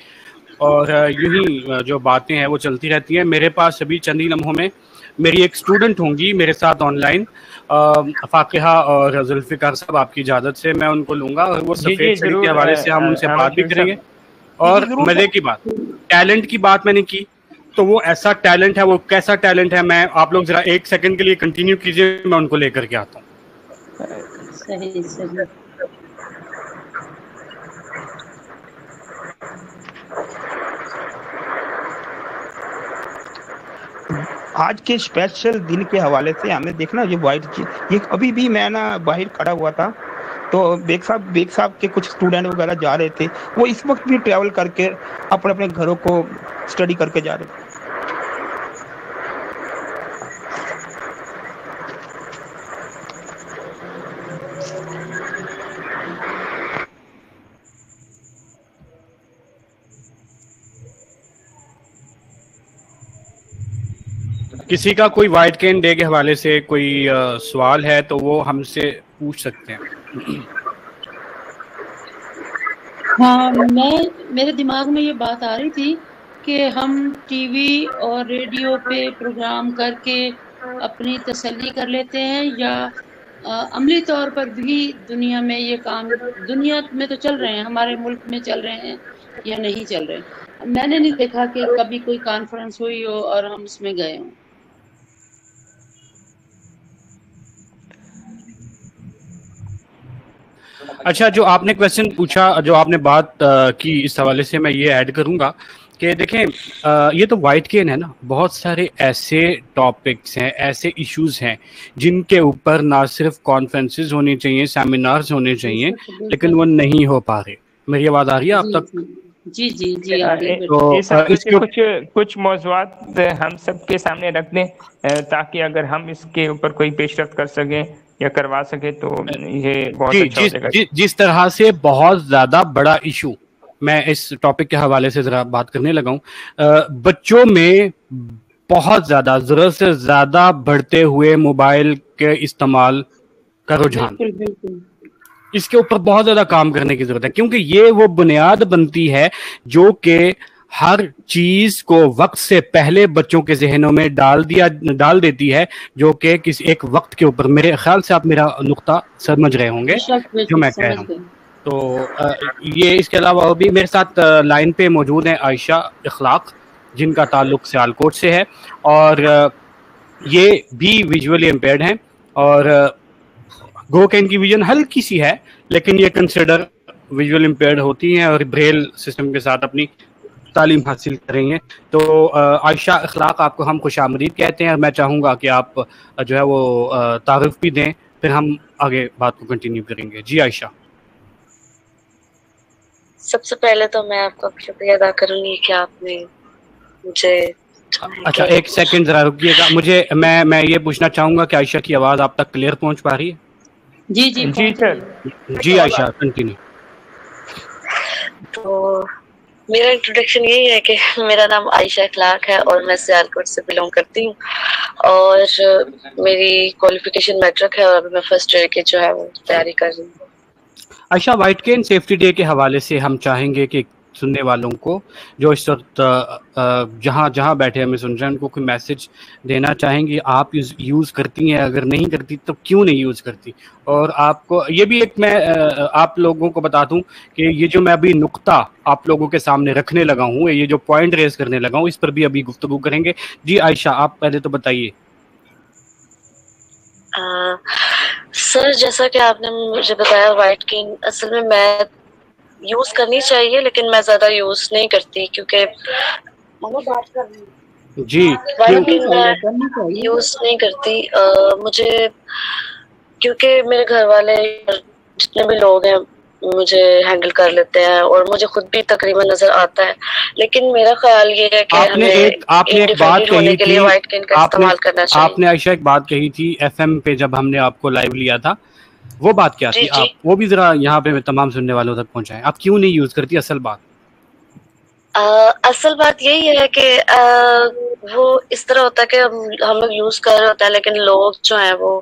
और यूं ही जो बातें हैं वो चलती रहती हैं। मेरे पास अभी चंद ही लम्हों में मेरी एक स्टूडेंट होंगी मेरे साथ ऑनलाइन, फाकिहा और जुल्फिकार साहब, आपकी इजाज़त से मैं उनको लूँगा और वो सफ़ेद साड़ी के हवाले से हम उनसे बात भी करेंगे। और मज़े की बात, टैलेंट की बात मैंने की तो वो ऐसा टैलेंट है, वो कैसा टैलेंट है, मैं आप लोग ज़रा 1 सेकंड के लिए कंटिन्यू कीजिए, मैं उनको लेकर के आता हूँ। सही सही। आज के स्पेशल दिन के हवाले से हमें देखना जो वाइट चीज, ये अभी भी मैं ना बाहर खड़ा हुआ था तो बेग साहब के कुछ स्टूडेंट वगैरह जा रहे थे, वो इस वक्त भी ट्रैवल करके अपने अपने घरों को स्टडी करके जा रहे थे। किसी का कोई वाइट कैन डे के हवाले से कोई सवाल है तो वो हमसे पूछ सकते हैं। हाँ, मेरे दिमाग में ये बात आ रही थी कि हम टीवी और रेडियो पे प्रोग्राम करके अपनी तसल्ली कर लेते हैं, या अमली तौर पर भी दुनिया में ये काम, दुनिया में तो चल रहे हैं, हमारे मुल्क में चल रहे हैं या नहीं चल रहे हैं। मैंने नहीं देखा कि कभी कोई कॉन्फ्रेंस हुई हो और हम उसमें गए हों। अच्छा, जो आपने क्वेश्चन पूछा, जो आपने बात की, इस हवाले से मैं ये ऐड करूंगा कि देखें ये तो वाइट केन है ना, बहुत सारे ऐसे टॉपिक्स हैं, ऐसे इश्यूज हैं जिनके ऊपर ना सिर्फ कॉन्फ्रेंसेस होनी चाहिए, सेमिनार्स होने चाहिए, लेकिन वो नहीं हो पा रहे। मेरी आवाज़ आ रही है आप तक? जी जी जी आ रही है। तो कुछ मौज़ूआत हम सबके सामने रख दें ताकि अगर हम इसके ऊपर कोई पेशरफ्त कर सकें या करवा सके तो ये बहुत अच्छा हो जाएगा। जिस तरह से बहुत ज्यादा बड़ा इशू, मैं इस टॉपिक के हवाले से जरा बात करने लगा हूँ, बच्चों में बहुत ज्यादा, जरूरत से ज्यादा बढ़ते हुए मोबाइल के इस्तेमाल का रुझान, इसके ऊपर बहुत ज्यादा काम करने की जरूरत है, क्योंकि ये वो बुनियाद बनती है जो कि हर चीज को वक्त से पहले बच्चों के जहनों में डाल देती है, जो कि किसी एक वक्त के ऊपर, मेरे ख्याल से आप मेरा नुक्ता समझ रहे होंगे जो मैं कह रहा हूँ। तो ये, इसके अलावा और भी मेरे साथ लाइन पे मौजूद हैं आयशा इखलाक, जिनका ताल्लुक सियालकोट से है और ये भी विजुअली इम्पेयर्ड हैं और गो के इनकी विजन हल्की सी है, लेकिन ये कंसिडर विजुअल इम्पेयर्ड होती हैं और ब्रेल सिस्टम के साथ अपनी तालीम हासिल करेंगे। तो आयशा इखलाक, आपको हम खुशामदीद कहते हैं और मैं चाहूँगा कि आप जो है वो तारुफ भी दें, फिर हम आगे बात को कंटिन्यू करेंगे। जी आयशा। सबसे पहले तो मैं आपका शुक्रिया अदा करूँगी कि आपने मुझे, अच्छा एक सेकंड जरा रुकिएगा, मुझे मैं ये पूछना चाहूँगा कि आयशा की आवाज़ आप तक क्लियर पहुँच पा रही है? जी जी जी सर। जी आयशा कंटिन्यू। तो मेरा इंट्रोडक्शन यही है कि मेरा नाम आयशा इखलाक है और मैं सियालकोट से बिलोंग करती हूँ और मेरी क्वालिफिकेशन मैट्रिक है और अभी मैं फर्स्ट ईयर की जो है वो तैयारी कर रही हूँ। आयशा, वाइट केन सेफ्टी डे के हवाले से हम चाहेंगे कि सुनने वालों को जो इस वक्त जहाँ बैठे हमें सुन रहे हैं, उनको कोई मैसेज देना चाहेंगे। आप यूज़ करती हैं, अगर नहीं करती तो क्यों नहीं यूज़ करती? और आपको ये भी एक मैं आप लोगों को बता दूं कि ये जो मैं अभी नुक्ता आप लोगों के सामने रखने लगा हूँ, ये जो पॉइंट रेज करने लगा हूँ, इस पर भी अभी गुफ्तगू करेंगे। जी आयशा, आप पहले तो बताइए। सर, जैसा कि आपने मुझे बताया, वाइट केन असल में मैं यूज करनी चाहिए लेकिन मैं ज्यादा यूज नहीं करती क्योंकि बात कर रही जी वाइट केन मैं यूज नहीं करती। मुझे, क्योंकि मेरे घर वाले जितने भी लोग हैं मुझे हैंडल कर लेते हैं और मुझे खुद भी तकरीबन नजर आता है, लेकिन मेरा ख्याल ये है कि आपने एक बात कही थी, वाइट केन का इस्तेमाल करना चाहिए। आपने आयशा एक बात कही थी FM पे जब हमने आपको लाइव लिया था, वो बात क्या थी? आप वो भी जरा यहाँ पे तमाम सुनने वालों तक पहुँचाएं। आप क्यों नहीं यूज करती? असल बात असल बात यही है कि वो इस तरह होता है कि हम लोग यूज कर रहे होते हैं लेकिन लोग जो हैं वो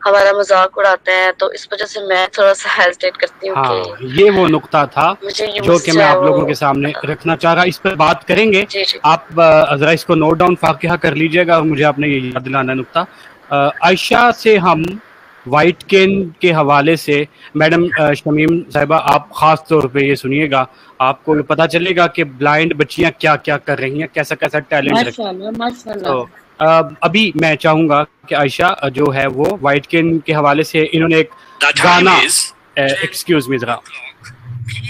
हमारा मजाक उड़ाते हैं, तो इस वजह से मैं थोड़ा सा हेजिटेट करती हूँ। हाँ, ये वो नुक्ता था जो कि मैं आप लोगों के सामने रखना चाह रहा। इस पर बात करेंगे। आप जरा इसको नोट डाउन फाकिया कर लीजिएगा और मुझे आपने ये याद दिलाना नुक्ता। आयशा से हम वाइट केन के हवाले से, मैडम शमीम साहिबा, आप खास तौर पे ये सुनिएगा, आपको पता चलेगा कि ब्लाइंड बच्चियां क्या क्या कर रही हैं, कैसा कैसा टैलेंट रखती हैं। तो अभी मैं चाहूंगा कि आयशा जो है वो वाइट केन के हवाले से, इन्होंने एक गाना, एक्सक्यूज मी जरा,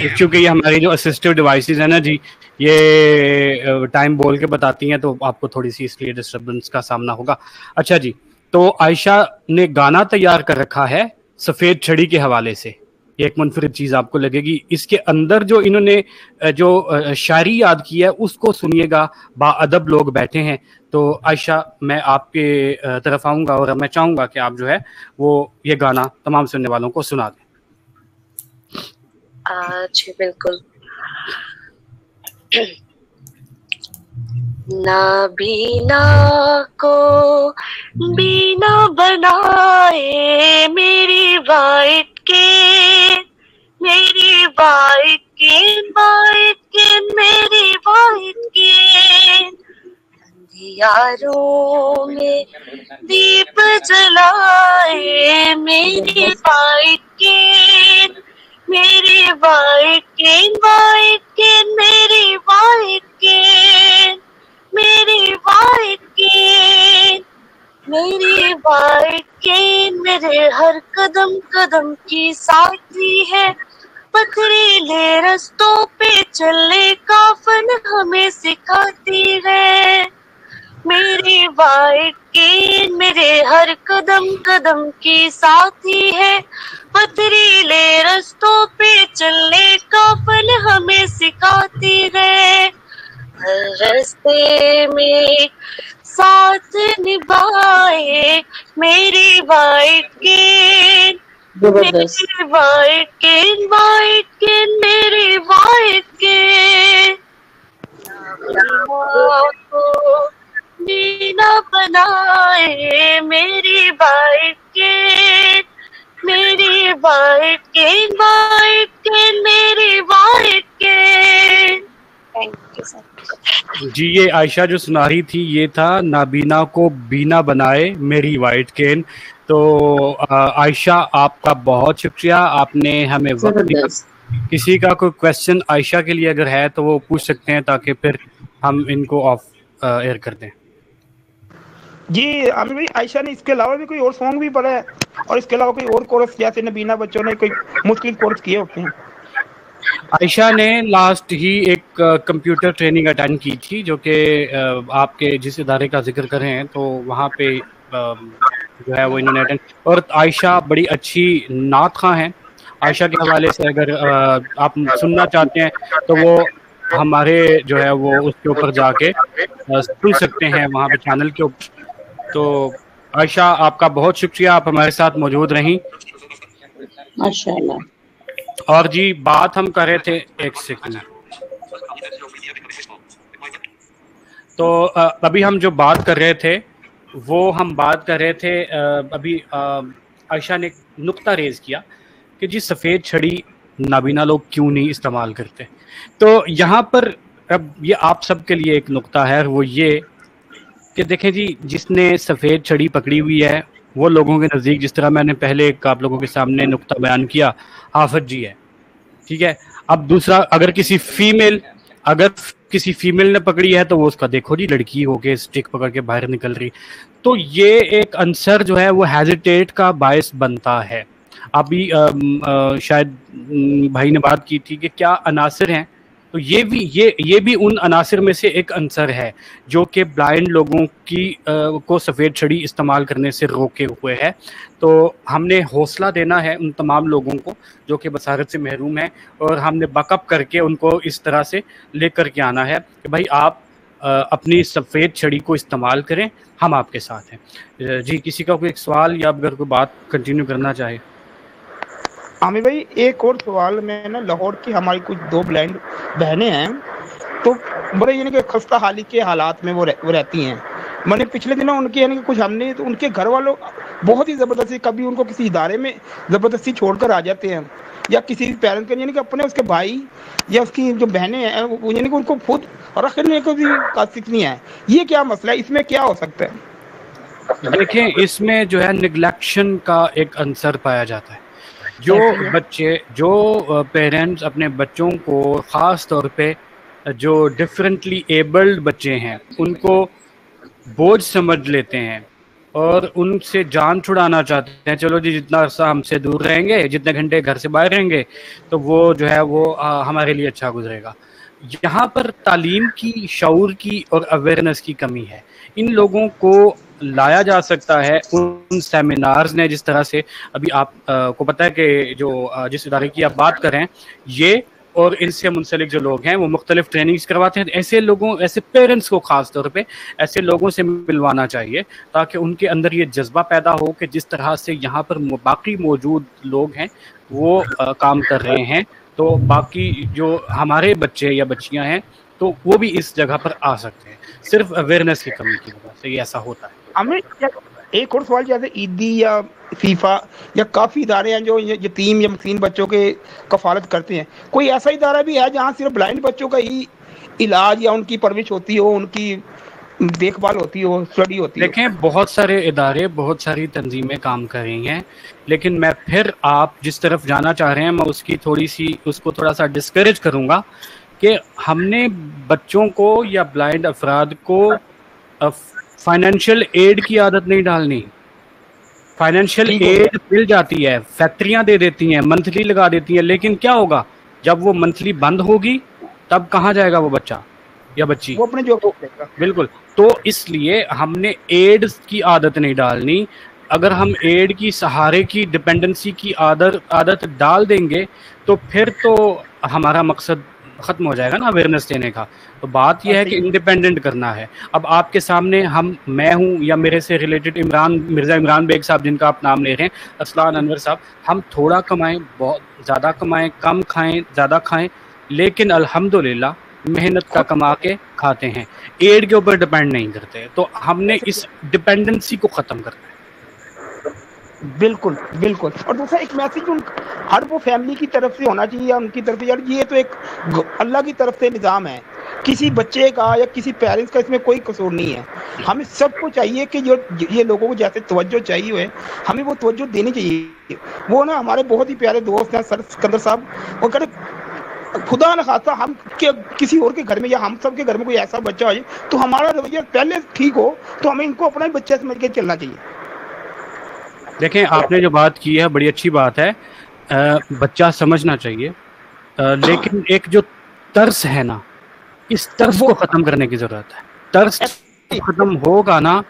क्योंकि ये हमारी जो असिस्टिव डिवाइसेस है ना जी, ये टाइम बोल के बताती हैं तो आपको थोड़ी सी इसलिए डिस्टर्बेंस का सामना होगा। अच्छा जी, तो आयशा ने गाना तैयार कर रखा है सफ़ेद छड़ी के हवाले से। ये एक मुनफरिद चीज़ आपको लगेगी। इसके अंदर जो इन्होंने जो शायरी याद की है उसको सुनिएगा, बाअदब लोग बैठे हैं। तो आयशा, मैं आपके तरफ आऊँगा और मैं चाहूँगा कि आप जो है वो ये गाना तमाम सुनने वालों को सुना दें। जी बिल्कुल। नाबीना को बीना बनाए मेरी वाइट के मेरी वाइट के मेरी वाइट के अंधियारों में दीप जलाए मेरी वाइट के मेरी वाइट के मेरी वाइट के मेरी वाइट के मेरी वाइट के मेरे हर कदम कदम की साथी है पथरीले रस्तों पे चलने का फन हमें सिखाती है मेरी वाइट के मेरे हर कदम कदम की साथी है पथरीले रस्तों पे चलने का फन हमें सिखाती है हर रास्ते में साथ निभाए मेरी वाइट के मेरी वाइट के मेरी वाइट के बीना बनाए मेरी वाइट के मेरी वाइट के मेरी वाइट के। Thank you sir. जी, ये आयशा जो सुना रही थी ये था नाबीना को बीना बनाए मेरी वाइट केन। तो आयशा आपका बहुत शुक्रिया, आपने हमें वक्त दिया। किसी का कोई क्वेश्चन आयशा के लिए अगर है तो वो पूछ सकते हैं ताकि फिर हम इनको ऑफ एयर कर दें। जी आमिर भाई, आयशा ने इसके अलावा भी कोई और सॉन्ग भी पढ़ा है और इसके अलावा कोई और कोर्स जैसे नबीना बच्चों ने कोई मुश्किल कोर्स किए होते हैं? आयशा ने लास्ट ही एक कंप्यूटर ट्रेनिंग अटेंड की थी जो कि आपके जिस इदारे का जिक्र कर रहे हैं तो वहाँ पे जो है वो इन्होंने अटेंड। और आयशा बड़ी अच्छी नात ख़्वां हैं। आयशा के हवाले से अगर आप सुनना चाहते हैं तो वो हमारे जो है वो उसके ऊपर जाके सुन सकते हैं वहाँ पे चैनल के ऊपर। तो आयशा आपका बहुत शुक्रिया, आप हमारे साथ मौजूद रहीं माशाल्लाह। और जी बात हम कर रहे थे, एक सेकंड, तो अभी हम जो बात कर रहे थे वो हम बात कर रहे थे अभी आयशा ने नुक्ता रेज किया कि जी सफ़ेद छड़ी नाबीना लोग क्यों नहीं इस्तेमाल करते। तो यहाँ पर अब ये आप सब के लिए एक नुक्ता है, वो ये कि देखें जी, जिसने सफ़ेद छड़ी पकड़ी हुई है वो लोगों के नज़दीक, जिस तरह मैंने पहले एक आप लोगों के सामने नुक्ता बयान किया, हाफिज जी है, ठीक है। अब दूसरा, अगर किसी फीमेल ने पकड़ी है तो वो उसका देखो जी लड़की होके स्टिक पकड़ के बाहर निकल रही, तो ये एक आंसर जो है वो हेजिटेट का बायस बनता है। अभी शायद भाई ने बात की थी कि क्या अनासर हैं, तो ये भी उन अनासर में से एक आंसर है जो कि ब्लाइंड लोगों की को सफ़ेद छड़ी इस्तेमाल करने से रोके हुए है। तो हमने हौसला देना है उन तमाम लोगों को जो कि बसारत से महरूम हैं, और हमने बैकअप करके उनको इस तरह से लेकर के आना है कि भाई आप अपनी सफ़ेद छड़ी को इस्तेमाल करें, हम आपके साथ हैं। जी, किसी का कोई सवाल या अगर कोई बात कंटिन्यू करना चाहे? आमिर भाई एक और सवाल में ना, लाहौर की हमारी कुछ 2 ब्लाइंड बहनें हैं तो बड़े यानी कि खस्ता हाली के हालात में वो रहती हैं। मैंने पिछले दिनों उनके यानी कि कुछ हमने तो उनके घर वालों बहुत ही ज़बरदस्ती, कभी उनको किसी इदारे में ज़बरदस्ती छोड़कर आ जाते हैं या किसी पेरेंट के यानी कि अपने उसके भाई या उसकी जो बहनें हैं यानी कि उनको खुद रखने को भी कासिक नहीं है। ये क्या मसला है, इसमें क्या हो सकता है? देखें, इसमें जो है निग्लेक्शन का एक आंसर पाया जाता है। जो पेरेंट्स अपने बच्चों को ख़ास तौर पे जो डिफरेंटली एबल्ड बच्चे हैं उनको बोझ समझ लेते हैं और उनसे जान छुड़ाना चाहते हैं, चलो जी जितना अरसा हमसे दूर रहेंगे, जितने घंटे घर से बाहर रहेंगे तो वो जो है वो हमारे लिए अच्छा गुजरेगा। यहाँ पर तालीम की, शऊर की और अवेयरनेस की कमी है। इन लोगों को लाया जा सकता है उन सेमिनार्स ने, जिस तरह से अभी आप को पता है कि जो जिस इदारे की आप बात कर रहे हैं ये और इनसे मुंसलिक जो लोग हैं वो मुख्तलिफ ट्रेनिंग्स करवाते हैं। ऐसे लोगों, ऐसे पेरेंट्स को ख़ास तौर पे ऐसे लोगों से मिलवाना चाहिए ताकि उनके अंदर ये जज्बा पैदा हो कि जिस तरह से यहाँ पर बाकी मौजूद लोग हैं वो काम कर रहे हैं, तो बाकी जो हमारे बच्चे या बच्चियाँ हैं تو وہ بھی اس جگہ پر آ سکتے ہیں. صرف اویئرنیس کی کمی کی وجہ سے یہ ایسا ہوتا ہے. ہمیں ایک اور سوال، جیسے عیدی یا فیفا یا کافی ادارے ہیں جو یتیم یا مسکین بچوں کے کفالت کرتے ہیں، کوئی ایسا ادارہ بھی ہے جہاں صرف بلائنڈ بچوں کا ہی علاج یا ان کی پرورش ہوتی ہو، ان کی دیکھ بھال ہوتی ہو، اسٹڈی ہوتی ہو؟ دیکھیں بہت سارے ادارے، بہت ساری تنظیمیں کام کر رہی ہیں، لیکن میں پھر آپ جس طرف جانا چاہ رہے ہیں میں اس کو تھوڑا سا ڈسکریج کروں گا کہ ہم نے بچوں کو یا بلائنڈ افراد کو فائنینشیل ایڈ کی عادت نہیں ڈالنی. فائنینشیل ایڈ مل جاتی ہے، فیکٹریاں دے دیتی ہیں، منتھلی لگا دیتی ہیں، لیکن کیا ہوگا جب وہ منتھلی بند ہوگی تب کہاں جائے گا وہ بچہ یا بچی؟ وہ اپنے جو بالکل. تو اس لیے ہم نے ایڈ کی عادت نہیں ڈالنی. اگر ہم ایڈ کی سہارے کی ڈپینڈنسی کی عادت ڈال دیں گے تو پھر تو ہمارا مقصد ختم ہو جائے گا نا اویئرنیس دینے کا. تو بات یہ ہے کہ انڈیپینڈنٹ کرنا ہے. اب آپ کے سامنے میں ہوں یا میرے سے ریلیٹڈ مرزا عمران بیگ صاحب جن کا آپ نام لے رہے ہیں، اسلان انور صاحب، ہم تھوڑا کمائیں، بہت زیادہ کمائیں، کم کھائیں، زیادہ کھائیں، لیکن الحمدللہ محنت کا کما کے کھاتے ہیں، ایڈ کے اوپر ڈیپینڈ نہیں کرتے. تو ہم نے اس ڈیپینڈنسی کو ختم کرنا ہے. بالکل بالکل. اور دوسرا ایک میسج ہر وہ فیملی کی طرف سے ہونا چاہیے، ان کی طرف سے، یار یہ تو ایک اللہ کی طرف سے نظام ہے، کسی بچے کا یا کسی پیرنٹس کا اس میں کوئی قصور نہیں ہے. ہمیں سب کو چاہیے کہ جو یہ لوگوں کو جیسے توجہ چاہیے ہوئے ہمیں وہ توجہ دینی چاہیے. وہ نا ہمارے بہت ہی پیارے دوست ہیں سر سکندر صاحب، وہ کہتے خدا نہ خاصا ہم کسی اور کے گھر میں یا ہم سب کے گھر میں کوئی ایسا بچہ ہو جائے تو ہمارا رویہ پہلے ٹھیک ہو تو ہمیں ان کو اپنا بچہ سمجھ کے چلنا چاہیے. دیکھیں آپ نے جو بات کی ہے بڑی اچھی بات ہے، بچہ سمجھنا چاہیے، لیکن ایک جو ترس ہے نا، اس ترس کو ختم کرنے کی ضرورت ہے. ترس ختم ہوگا نا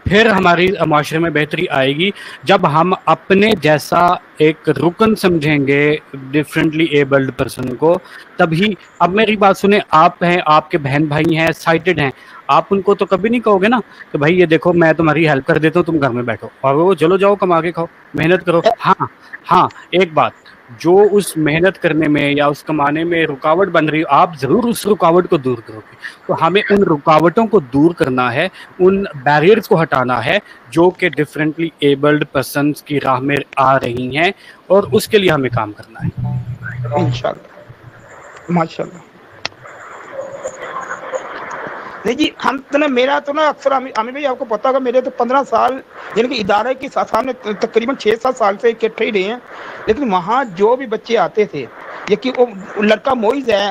پھر ہماری معاشرے میں بہتری آئے گی جب ہم اپنے جیسا ایک رکن سمجھیں گے ڈفرینٹلی ایبلڈ پرسن کو، تبھی. اب میری بات سنیں، آپ ہیں، آپ کے بہن بھائی ہیں، سائٹڈ ہیں، آپ ان کو تو کبھی نہیں کہو گے نا کہ بھائی یہ دیکھو میں تمہاری ہیلپ کر دیتا ہوں، تم گھر میں بیٹھو، اور وہ چلو جاؤ کما کے کھاؤ، محنت کرو. ہاں ایک بات، جو اس محنت کرنے میں یا اس کمانے میں رکاوٹ بن رہی، آپ ضرور اس رکاوٹ کو دور کرو گے. تو ہمیں ان رکاوٹوں کو دور کرنا ہے، ان بیریئرز کو ہٹانا ہے جو کہ ڈفرینٹلی ایبلڈ پرسنز کی راہ میں آ رہی ہیں، اور اس کے لیے ہمیں کام کرنا ہے انشاءاللہ. ماشاءاللہ. نہیں جی، ہم تو نا میرا تو نا اکثر عامر بھائی آپ کو پتا ہوگا میرے تو 15 سال یعنی کہ ادارے کے سامنے تقریباً 6-7 سال سے اکٹھے ہی رہے ہیں، لیکن وہاں جو بھی بچے آتے تھے، یہ وہ لڑکا موئز ہے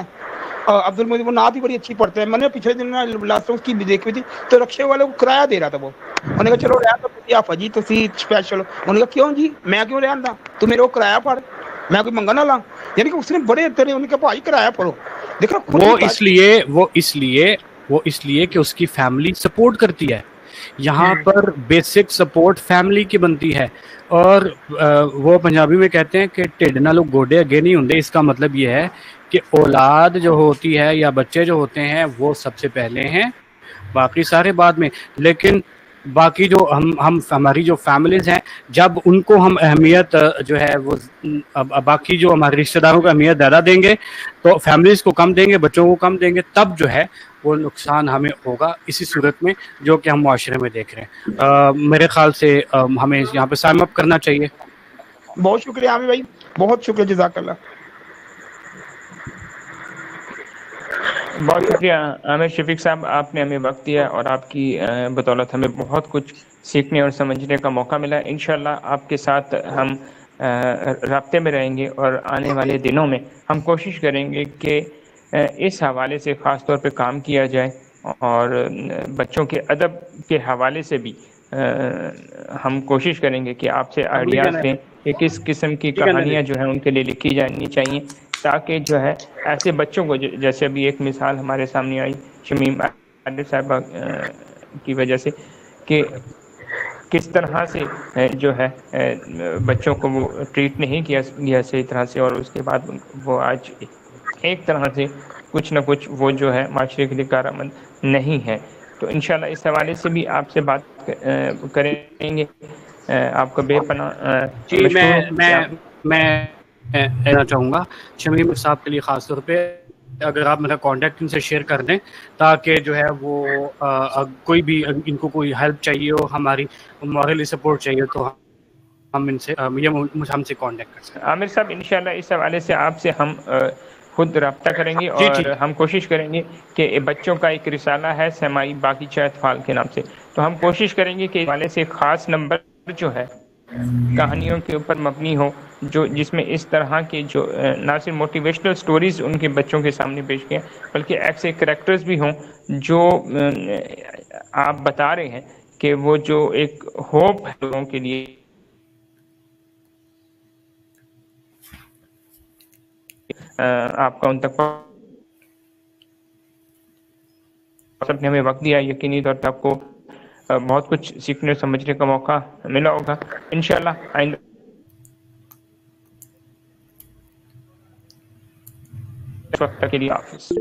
عبد المجید، وہ نعت بھی بڑی اچھی پڑھتے ہیں. میں نے پچھلے دن لاسٹ اس کی دیکھی تھی تو رکشے والے کو کرایہ دے رہا تھا. وہ انہوں نے کہا چلو رہا تو آپ جی تسی اسپیشل. انہوں نے کہا کیوں جی میں کیوں رہا تو میرے کو کرایہ پڑ، میں کوئی منگا نہ لا. یعنی کہ اس نے بڑے طرح انہوں نے کہا بھائی کرایہ پڑھو. دیکھو وہ اس لیے کہ اس کی فیملی سپورٹ کرتی ہے. یہاں پر بیسک سپورٹ فیملی کی بنتی ہے. اور وہ پنجابی میں کہتے ہیں کہ ٹھڈ نالوں گوڈے اگے نہیں ہوندے. اس کا مطلب یہ ہے کہ اولاد جو ہوتی ہے یا بچے جو ہوتے ہیں وہ سب سے پہلے ہیں، باقی سارے بعد میں. لیکن باقی جو ہماری جو فیملیز ہیں، جب ان کو ہم اہمیت جو ہے وہ باقی جو ہمارے رشتہ داروں کو اہمیت زیادہ دیں گے تو فیملیز کو کم دیں گے، بچوں کو کم دیں گے، تب جو ہے وہ نقصان ہمیں ہوگا اسی صورت میں جو کہ ہم معاشرے میں دیکھ رہے ہیں. میرے خیال سے ہمیں یہاں پہ سائم اپ کرنا چاہیے. بہت شکریہ عامر بھائی، بہت شکریہ، جزاک اللہ. بہت شکریہ عامر شفیق صاحب، آپ نے ہمیں وقت دیا اور آپ کی بدولت ہمیں بہت کچھ سیکھنے اور سمجھنے کا موقع ملا. انشاءاللہ آپ کے ساتھ ہم رابطے میں رہیں گے اور آنے والے دنوں میں ہم کوشش کریں گے کہ اس حوالے سے خاص طور پہ کام کیا جائے، اور بچوں کے ادب کے حوالے سے بھی ہم کوشش کریں گے کہ آپ سے آئیڈیاز لیں کہ کس قسم کی کہانیاں جو ہیں ان کے لیے لکھی جانی چاہیے، تاکہ جو ہے ایسے بچوں کو، جیسے ابھی ایک مثال ہمارے سامنے آئی شمیم عادل صاحبہ کی وجہ سے، کہ کس طرح سے جو ہے بچوں کو وہ ٹریٹ نہیں کیا گیا صحیح طرح سے، اور اس کے بعد وہ آج ایک طرح سے کچھ نہ کچھ وہ جو ہے معاشرے کے لیے کارآمد نہیں ہے. تو انشاءاللہ اس حوالے سے بھی آپ سے بات کریں گے. آپ کا بے پناہ جی میں کہنا چاہوں گا شمیم صاحب کے لیے خاص طور پہ اگر آپ میرا کانٹیکٹ ان سے شیئر کر دیں تاکہ جو ہے وہ کوئی بھی ان کو کوئی ہیلپ چاہیے ہو، ہماری مورلی سپورٹ چاہیے تو ہم ان سے ہم سے کانٹیکٹ کر سکتے ہیں۔ عامر صاحب انشاءاللہ اس حوالے سے آپ سے ہم خود رابطہ کریں گے اور ہم کوشش کریں گے کہ بچوں کا ایک رسالہ ہے سمائی باغیچہ اطفال کے نام سے، تو ہم کوشش کریں گے کہ اس حوالے سے خاص نمبر جو ہے کہانیوں کے اوپر مبنی ہو، جس میں اس طرح کے جو نہ صرف موٹیویشنل سٹوریز ان کے بچوں کے سامنے پیش کیا بلکہ ایسے کریکٹرز بھی ہوں جو آپ بتا رہے ہیں کہ وہ جو ایک ہوپ ہے لوگوں کے لیے آپ کا ان تک سب نے ہمیں وقت دیا، یقینی طور پر آپ کو بہت کچھ سیکھنے سمجھنے کا موقع ملا ہوگا انشاءاللہ۔ آئندہ اس وقت کے لیے حافظ۔